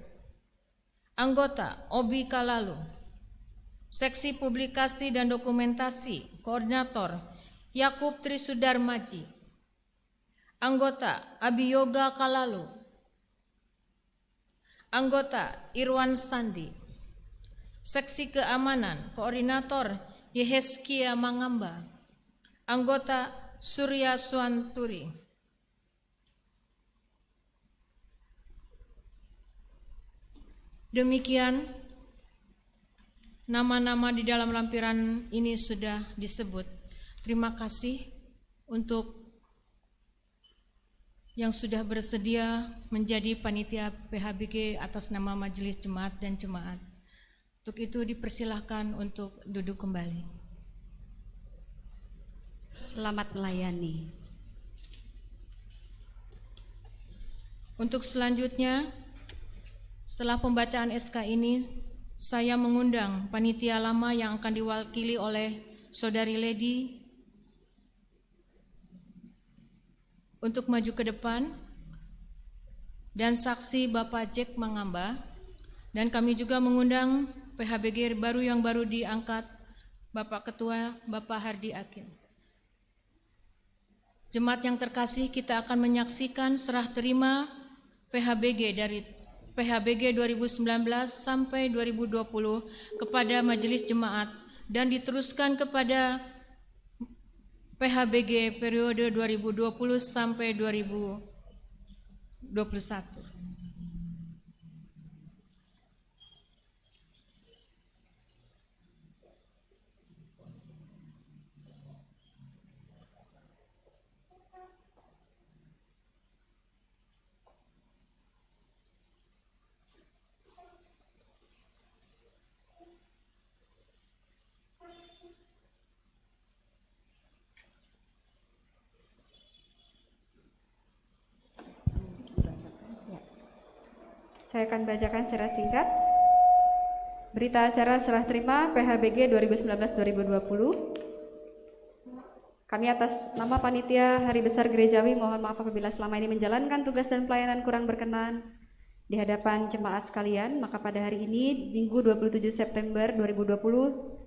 Anggota Obi Kalalo. Seksi Publikasi dan Dokumentasi Koordinator Yakub Trisudarmaji. Anggota Abiyoga Kalalo. Anggota Irwan Sandi. Seksi Keamanan Koordinator Yeheskia Mangamba. Anggota Surya Swanturi. Demikian nama-nama di dalam lampiran ini sudah disebut. Terima kasih untuk yang sudah bersedia menjadi panitia PHBG atas nama Majelis Jemaat dan Jemaat. Untuk itu dipersilahkan untuk duduk kembali. Selamat melayani. Untuk selanjutnya, setelah pembacaan SK ini, saya mengundang panitia lama yang akan diwakili oleh Saudari Lady untuk maju ke depan, dan saksi Bapak Jack Mangamba, dan kami juga mengundang PHBG baru yang baru diangkat, Bapak Ketua Bapak Hardi Akin. Jemaat yang terkasih, kita akan menyaksikan serah terima PHBG dari PHBG 2019 sampai 2020 kepada Majelis Jemaat dan diteruskan kepada PHBG periode 2020 sampai 2021. Saya akan bacakan secara singkat berita acara serah terima PHBG 2019-2020. Kami atas nama Panitia Hari Besar Gerejawi mohon maaf apabila selama ini menjalankan tugas dan pelayanan kurang berkenan di hadapan jemaat sekalian. Maka pada hari ini, Minggu 27 September 2020,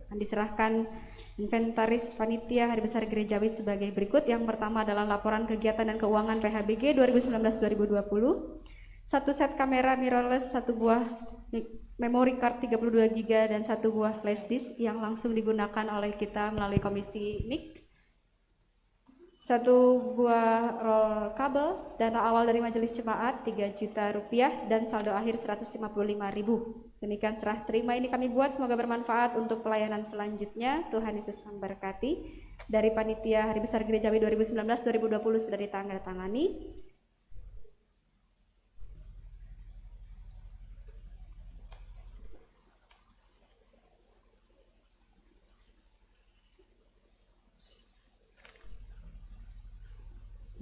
akan diserahkan inventaris Panitia Hari Besar Gerejawi sebagai berikut. Yang pertama adalah laporan kegiatan dan keuangan PHBG 2019-2020. 1 set kamera mirrorless, 1 buah memory card 32 GB dan 1 buah flash disk yang langsung digunakan oleh kita melalui komisi MIK. 1 buah roll kabel, dana awal dari majelis jemaat 3 juta rupiah dan saldo akhir 155.000. Demikian serah terima ini kami buat, semoga bermanfaat untuk pelayanan selanjutnya. Tuhan Yesus memberkati. Dari Panitia Hari Besar Gerejawi 2019-2020 sudah ditandatangani.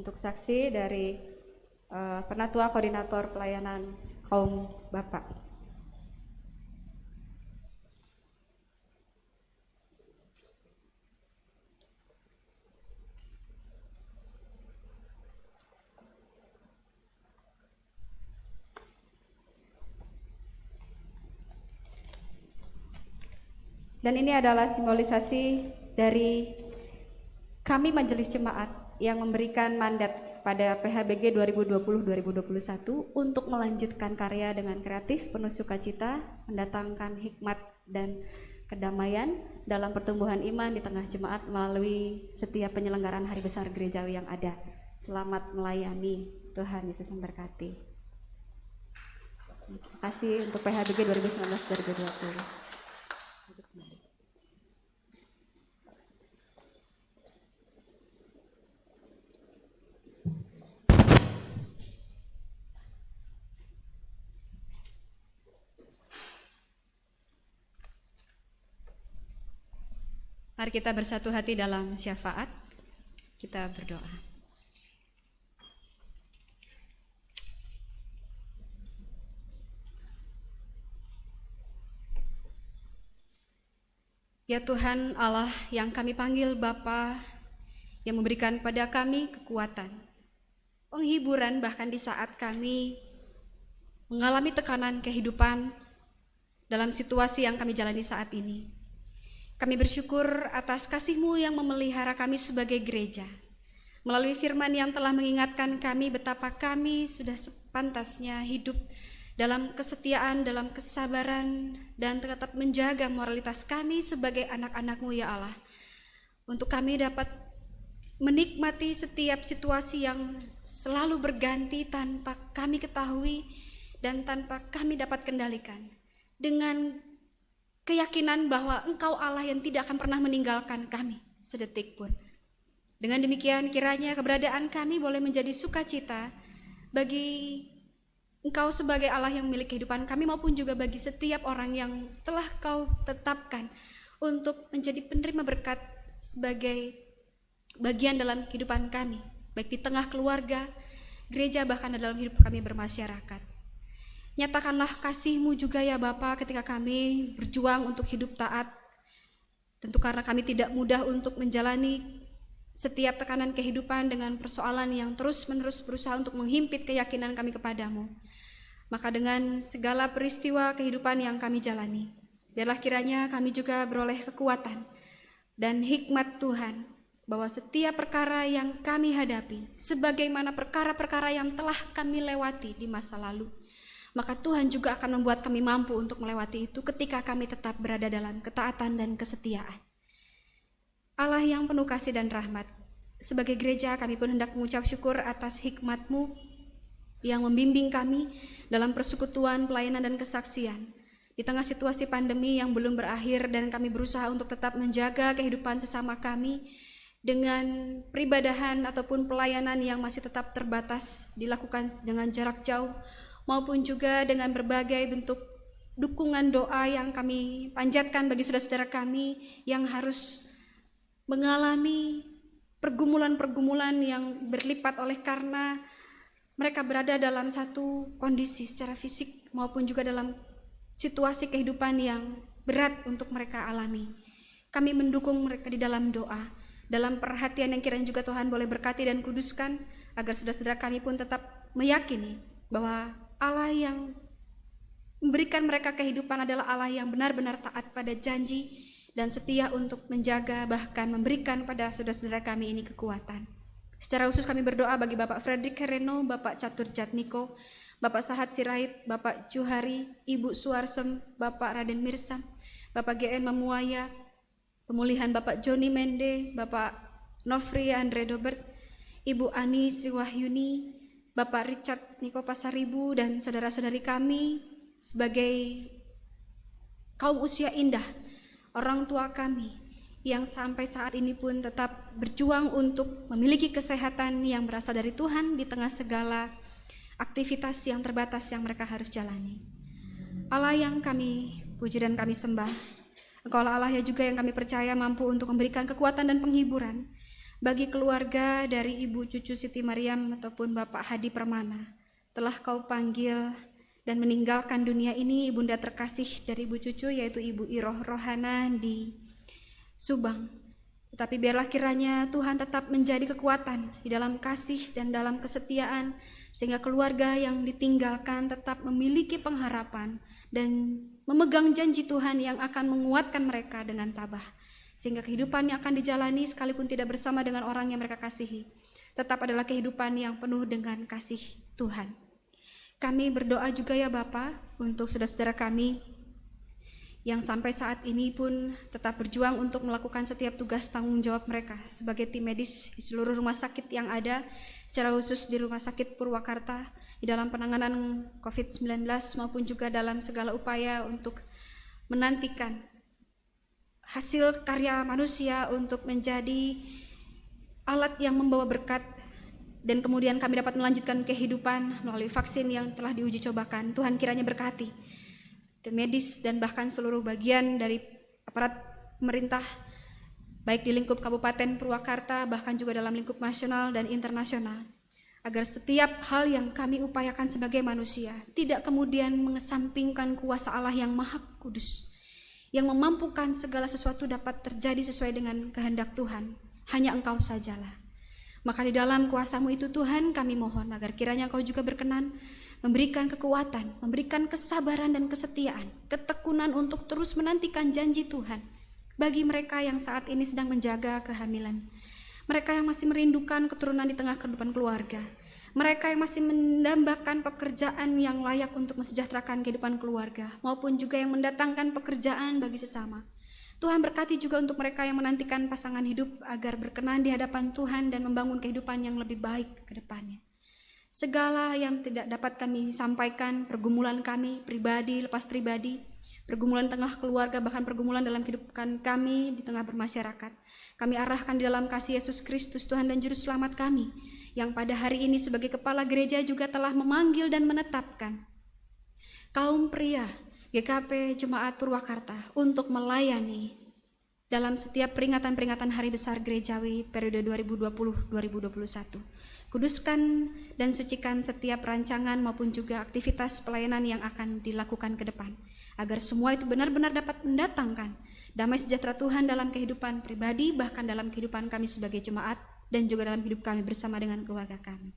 Untuk saksi dari Penatua Koordinator Pelayanan Kaum Bapak. Dan ini adalah simbolisasi dari kami Majelis Jemaat yang memberikan mandat pada PHBG 2020-2021 untuk melanjutkan karya dengan kreatif, penuh sukacita, mendatangkan hikmat dan kedamaian dalam pertumbuhan iman di tengah jemaat melalui setiap penyelenggaraan hari besar gerejawi yang ada. Selamat melayani, Tuhan Yesus memberkati. Terima kasih untuk PHBG 2019-2020. Mari kita bersatu hati dalam syafaat. Kita berdoa. Ya Tuhan Allah yang kami panggil Bapa, yang memberikan pada kami kekuatan, penghiburan bahkan di saat kami mengalami tekanan kehidupan dalam situasi yang kami jalani saat ini. Kami bersyukur atas kasih-Mu yang memelihara kami sebagai gereja, melalui firman yang telah mengingatkan kami betapa kami sudah sepantasnya hidup dalam kesetiaan, dalam kesabaran, dan tetap menjaga moralitas kami sebagai anak-anak-Mu ya Allah, untuk kami dapat menikmati setiap situasi yang selalu berganti tanpa kami ketahui dan tanpa kami dapat kendalikan, dengan keyakinan bahwa Engkau Allah yang tidak akan pernah meninggalkan kami sedetik pun. Dengan demikian kiranya keberadaan kami boleh menjadi sukacita bagi Engkau sebagai Allah yang memiliki kehidupan kami, maupun juga bagi setiap orang yang telah Kau tetapkan untuk menjadi penerima berkat sebagai bagian dalam kehidupan kami, baik di tengah keluarga, gereja, bahkan dalam hidup kami bermasyarakat. Nyatakanlah kasih-Mu juga ya Bapa ketika kami berjuang untuk hidup taat. Tentu karena kami tidak mudah untuk menjalani setiap tekanan kehidupan dengan persoalan yang terus-menerus berusaha untuk menghimpit keyakinan kami kepadamu. Maka dengan segala peristiwa kehidupan yang kami jalani, biarlah kiranya kami juga beroleh kekuatan dan hikmat Tuhan, bahwa setiap perkara yang kami hadapi, sebagaimana perkara-perkara yang telah kami lewati di masa lalu, maka Tuhan juga akan membuat kami mampu untuk melewati itu ketika kami tetap berada dalam ketaatan dan kesetiaan. Allah yang penuh kasih dan rahmat, sebagai gereja kami pun hendak mengucap syukur atas hikmat-Mu yang membimbing kami dalam persekutuan, pelayanan, dan kesaksian di tengah situasi pandemi yang belum berakhir, dan kami berusaha untuk tetap menjaga kehidupan sesama kami dengan peribadahan ataupun pelayanan yang masih tetap terbatas dilakukan dengan jarak jauh, maupun juga dengan berbagai bentuk dukungan doa yang kami panjatkan bagi saudara-saudara kami yang harus mengalami pergumulan-pergumulan yang berlipat oleh karena mereka berada dalam satu kondisi secara fisik maupun juga dalam situasi kehidupan yang berat untuk mereka alami. Kami mendukung mereka di dalam doa, dalam perhatian yang kiranya juga Tuhan boleh berkati dan kuduskan, agar saudara-saudara kami pun tetap meyakini bahwa Allah yang memberikan mereka kehidupan adalah Allah yang benar-benar taat pada janji dan setia untuk menjaga, bahkan memberikan pada saudara-saudara kami ini kekuatan. Secara khusus kami berdoa bagi Bapak Fredrik Hereno, Bapak Catur Jatmiko, Bapak Sahat Sirait, Bapak Juhari, Ibu Suarsem, Bapak Raden Mirsam, Bapak GN Mamuaya, pemulihan Bapak Joni Mende, Bapak Nofri Andre Dobert, Ibu Ani Sri Wahyuni, Bapak Richard Niko Pasaribu, dan saudara-saudari kami sebagai kaum usia indah, orang tua kami yang sampai saat ini pun tetap berjuang untuk memiliki kesehatan yang berasal dari Tuhan di tengah segala aktivitas yang terbatas yang mereka harus jalani. Allah yang kami puji dan kami sembah, Engkau Allah yang juga yang kami percaya mampu untuk memberikan kekuatan dan penghiburan bagi keluarga dari Ibu Cucu Siti Mariam ataupun Bapak Hadi Permana. Telah Kau panggil dan meninggalkan dunia ini ibunda terkasih dari Ibu Cucu, yaitu Ibu Iroh Rohana di Subang. Tetapi biarlah kiranya Tuhan tetap menjadi kekuatan di dalam kasih dan dalam kesetiaan, sehingga keluarga yang ditinggalkan tetap memiliki pengharapan dan memegang janji Tuhan yang akan menguatkan mereka dengan tabah, sehingga kehidupan yang akan dijalani sekalipun tidak bersama dengan orang yang mereka kasihi tetap adalah kehidupan yang penuh dengan kasih Tuhan. Kami berdoa juga ya Bapa untuk saudara-saudara kami yang sampai saat ini pun tetap berjuang untuk melakukan setiap tugas tanggung jawab mereka sebagai tim medis di seluruh rumah sakit yang ada, secara khusus di Rumah Sakit Purwakarta di dalam penanganan COVID-19 maupun juga dalam segala upaya untuk menantikan hasil karya manusia untuk menjadi alat yang membawa berkat dan kemudian kami dapat melanjutkan kehidupan melalui vaksin yang telah diuji cobakan. Tuhan kiranya berkati tim medis dan bahkan seluruh bagian dari aparat pemerintah baik di lingkup Kabupaten Purwakarta bahkan juga dalam lingkup nasional dan internasional, agar setiap hal yang kami upayakan sebagai manusia tidak kemudian mengesampingkan kuasa Allah yang Maha Kudus yang memampukan segala sesuatu dapat terjadi sesuai dengan kehendak Tuhan. Hanya Engkau sajalah. Maka di dalam kuasa-Mu itu Tuhan kami mohon agar kiranya Engkau juga berkenan memberikan kekuatan, memberikan kesabaran dan kesetiaan, ketekunan untuk terus menantikan janji Tuhan bagi mereka yang saat ini sedang menjaga kehamilan, mereka yang masih merindukan keturunan di tengah kehidupan keluarga, mereka yang masih mendambakan pekerjaan yang layak untuk mensejahterakan kehidupan keluarga, maupun juga yang mendatangkan pekerjaan bagi sesama. Tuhan berkati juga untuk mereka yang menantikan pasangan hidup agar berkenan di hadapan Tuhan dan membangun kehidupan yang lebih baik ke depannya. Segala yang tidak dapat kami sampaikan, pergumulan kami pribadi, lepas pribadi, pergumulan tengah keluarga, bahkan pergumulan dalam kehidupan kami di tengah bermasyarakat, kami arahkan di dalam kasih Yesus Kristus Tuhan dan Juru Selamat kami, yang pada hari ini sebagai Kepala Gereja juga telah memanggil dan menetapkan kaum pria GKP Jemaat Purwakarta untuk melayani dalam setiap peringatan-peringatan Hari Besar Gerejawi periode 2020-2021. Kuduskan dan sucikan setiap rancangan maupun juga aktivitas pelayanan yang akan dilakukan ke depan, agar semua itu benar-benar dapat mendatangkan damai sejahtera Tuhan dalam kehidupan pribadi, bahkan dalam kehidupan kami sebagai jemaat, dan juga dalam hidup kami bersama dengan keluarga kami.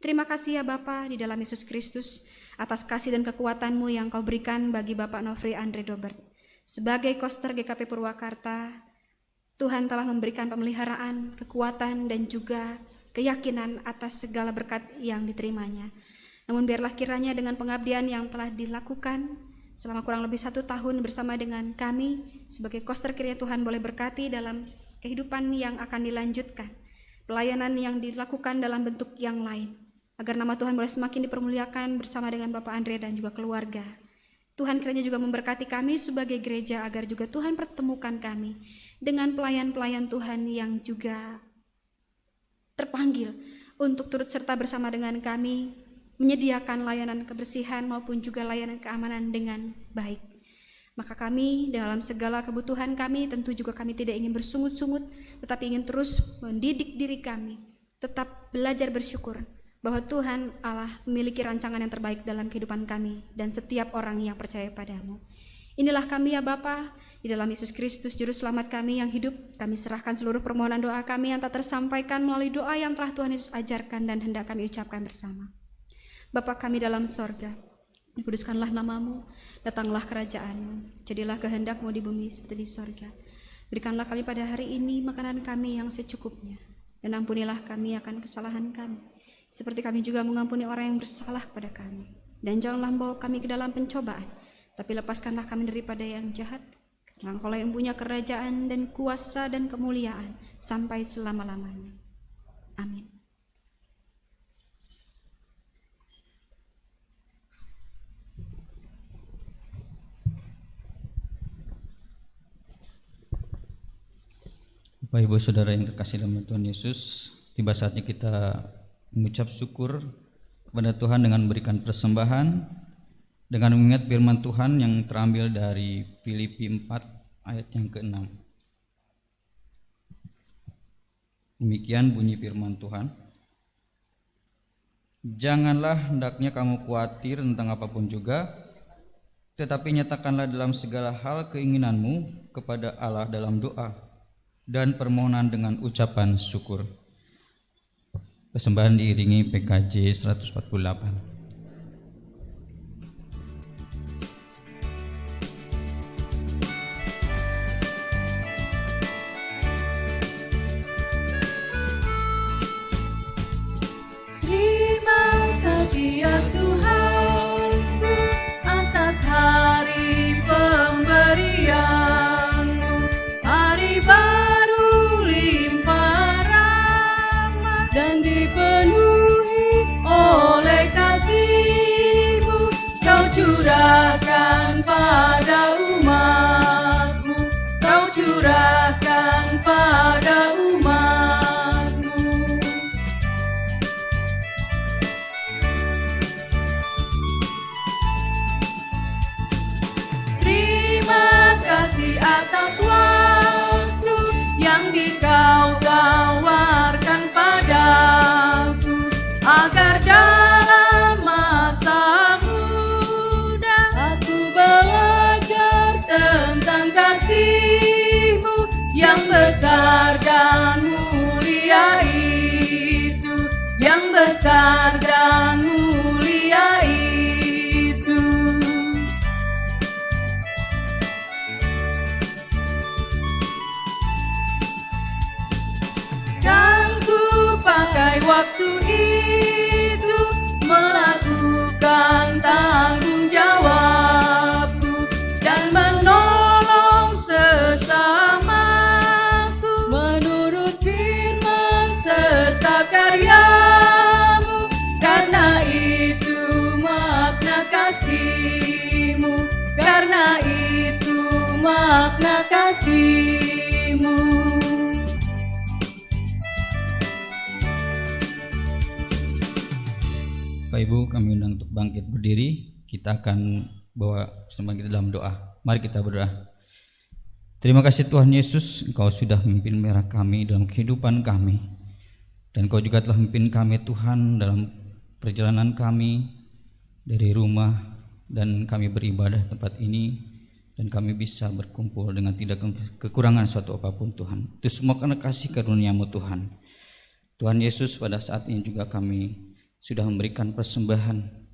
Terima kasih ya Bapa di dalam Yesus Kristus atas kasih dan kekuatan-Mu yang Kau berikan bagi Bapak Nofri Andre Dobert. Sebagai koster GKP Purwakarta, Tuhan telah memberikan pemeliharaan, kekuatan, dan juga keyakinan atas segala berkat yang diterimanya. Namun biarlah kiranya dengan pengabdian yang telah dilakukan selama kurang lebih 1 tahun bersama dengan kami sebagai koster, kiranya Tuhan boleh berkati dalam kehidupan yang akan dilanjutkan, pelayanan yang dilakukan dalam bentuk yang lain, agar nama Tuhan boleh semakin dipermuliakan bersama dengan Bapak Andre dan juga keluarga. Tuhan kiranya juga memberkati kami sebagai gereja, agar juga Tuhan pertemukan kami dengan pelayan-pelayan Tuhan yang juga terpanggil untuk turut serta bersama dengan kami, menyediakan layanan kebersihan maupun juga layanan keamanan dengan baik. Maka kami dalam segala kebutuhan kami, tentu juga kami tidak ingin bersungut-sungut, tetapi ingin terus mendidik diri kami, tetap belajar bersyukur bahwa Tuhan Allah memiliki rancangan yang terbaik dalam kehidupan kami dan setiap orang yang percaya padamu. Inilah kami ya Bapa, di dalam Yesus Kristus Juru Selamat kami yang hidup, kami serahkan seluruh permohonan doa kami yang tak tersampaikan melalui doa yang telah Tuhan Yesus ajarkan dan hendak kami ucapkan bersama. Bapa kami dalam sorga, dikuduskanlah namamu, datanglah kerajaan-Mu, jadilah kehendak-Mu di bumi seperti di sorga. Berikanlah kami pada hari ini makanan kami yang secukupnya, dan ampunilah kami akan kesalahan kami, seperti kami juga mengampuni orang yang bersalah kepada kami. Dan janganlah membawa kami ke dalam pencobaan, tapi lepaskanlah kami daripada yang jahat, karena Engkau yang punya kerajaan dan kuasa dan kemuliaan sampai selama-lamanya. Amin. Bapak Ibu Saudara yang terkasih dalam Tuhan Yesus, tiba saatnya kita mengucap syukur kepada Tuhan dengan memberikan persembahan, dengan mengingat firman Tuhan yang terambil dari Filipi 4 ayat yang ke-6. Demikian bunyi firman Tuhan. Janganlah hendaknya kamu khawatir tentang apapun juga, tetapi nyatakanlah dalam segala hal keinginanmu kepada Allah dalam doa dan permohonan dengan ucapan syukur. Persembahan diiringi PKJ 148. Terima kasih ya Tuhanku atas hari pemberian-Mu, hari baru limpah rahmat dan dipenuhi oleh kasih-Mu. Kau curahkan pada umat-Mu, Kau curahkan pada umat-Mu. Terima kasih atas waktu yang Kau tawarkan padaku, agar dalam masa muda aku belajar tentang kasih-Mu yang besar dan mulia itu, yang besar dan mulia itu. Kan ku pakai waktu itu melakukan tanggung jawabku dan menolong sesamaku menurut firman serta karya-Mu. Karena itu makna kasih-Mu, karena itu makna kasih-Mu. Bapak Ibu, kami undang untuk bangkit berdiri. Kita akan bawa persembahan kita dalam doa. Mari kita berdoa. Terima kasih Tuhan Yesus, Engkau sudah memimpin merah kami dalam kehidupan kami. Dan Engkau juga telah memimpin kami Tuhan dalam perjalanan kami dari rumah, dan kami beribadah tempat ini, dan kami bisa berkumpul dengan tidak kekurangan suatu apapun Tuhan. Itu semua karena kasih karunia-Mu Tuhan. Tuhan Yesus, pada saat ini juga kami sudah memberikan persembahan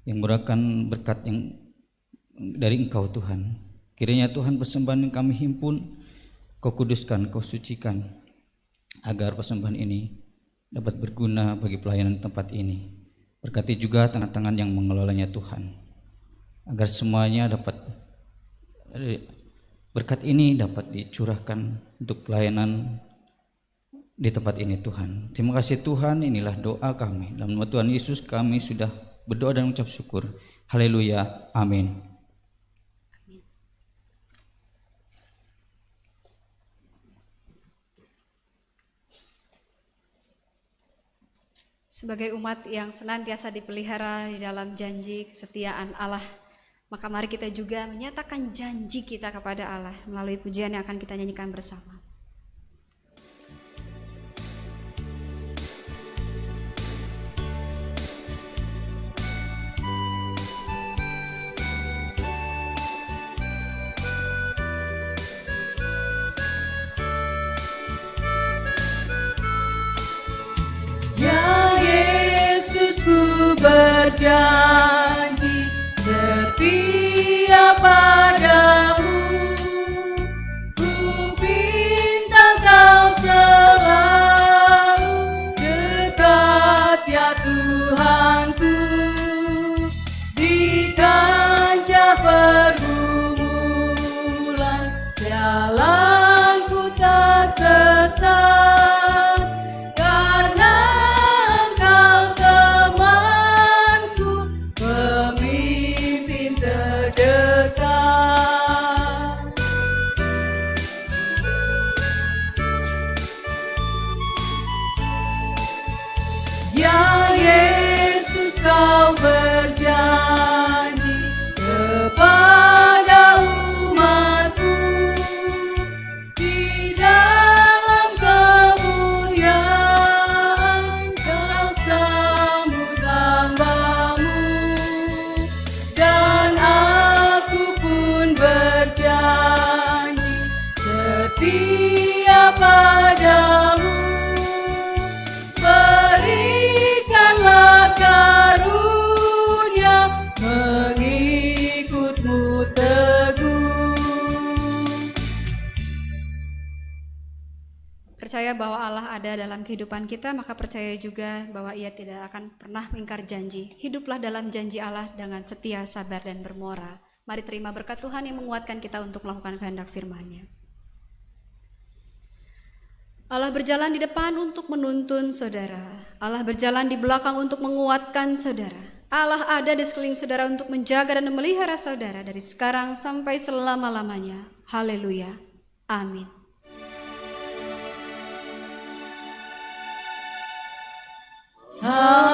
yang merupakan berkat yang dari Engkau Tuhan. Kiranya Tuhan persembahan yang kami himpun Kau kuduskan, Kau sucikan, agar persembahan ini dapat berguna bagi pelayanan tempat ini. Berkati juga tangan-tangan yang mengelolanya Tuhan, agar semuanya dapat, berkat ini dapat dicurahkan untuk pelayanan di tempat ini Tuhan. Terima kasih Tuhan, inilah doa kami. Dalam nama Tuhan Yesus kami sudah berdoa dan mengucap syukur. Haleluya, amin. Sebagai umat yang senantiasa dipelihara di dalam janji kesetiaan Allah, maka mari kita juga menyatakan janji kita kepada Allah melalui pujian yang akan kita nyanyikan bersama. Berjanji setia padamu, ku minta Kau selalu dekat ya Tuhanku, di kancah pergumulan jalanku tak sesat, karena Engkau temanku, pemimpin terdekat. Ya Yesus ada dalam kehidupan kita, maka percaya juga bahwa Ia tidak akan pernah mengingkar janji. Hiduplah dalam janji Allah dengan setia, sabar, dan bermoral. Mari terima berkat Tuhan yang menguatkan kita untuk melakukan kehendak firman-Nya. Allah berjalan di depan untuk menuntun saudara. Allah berjalan di belakang untuk menguatkan saudara. Allah ada di sekeliling saudara untuk menjaga dan memelihara saudara dari sekarang sampai selama-lamanya. Haleluya. Amin. Haleluya.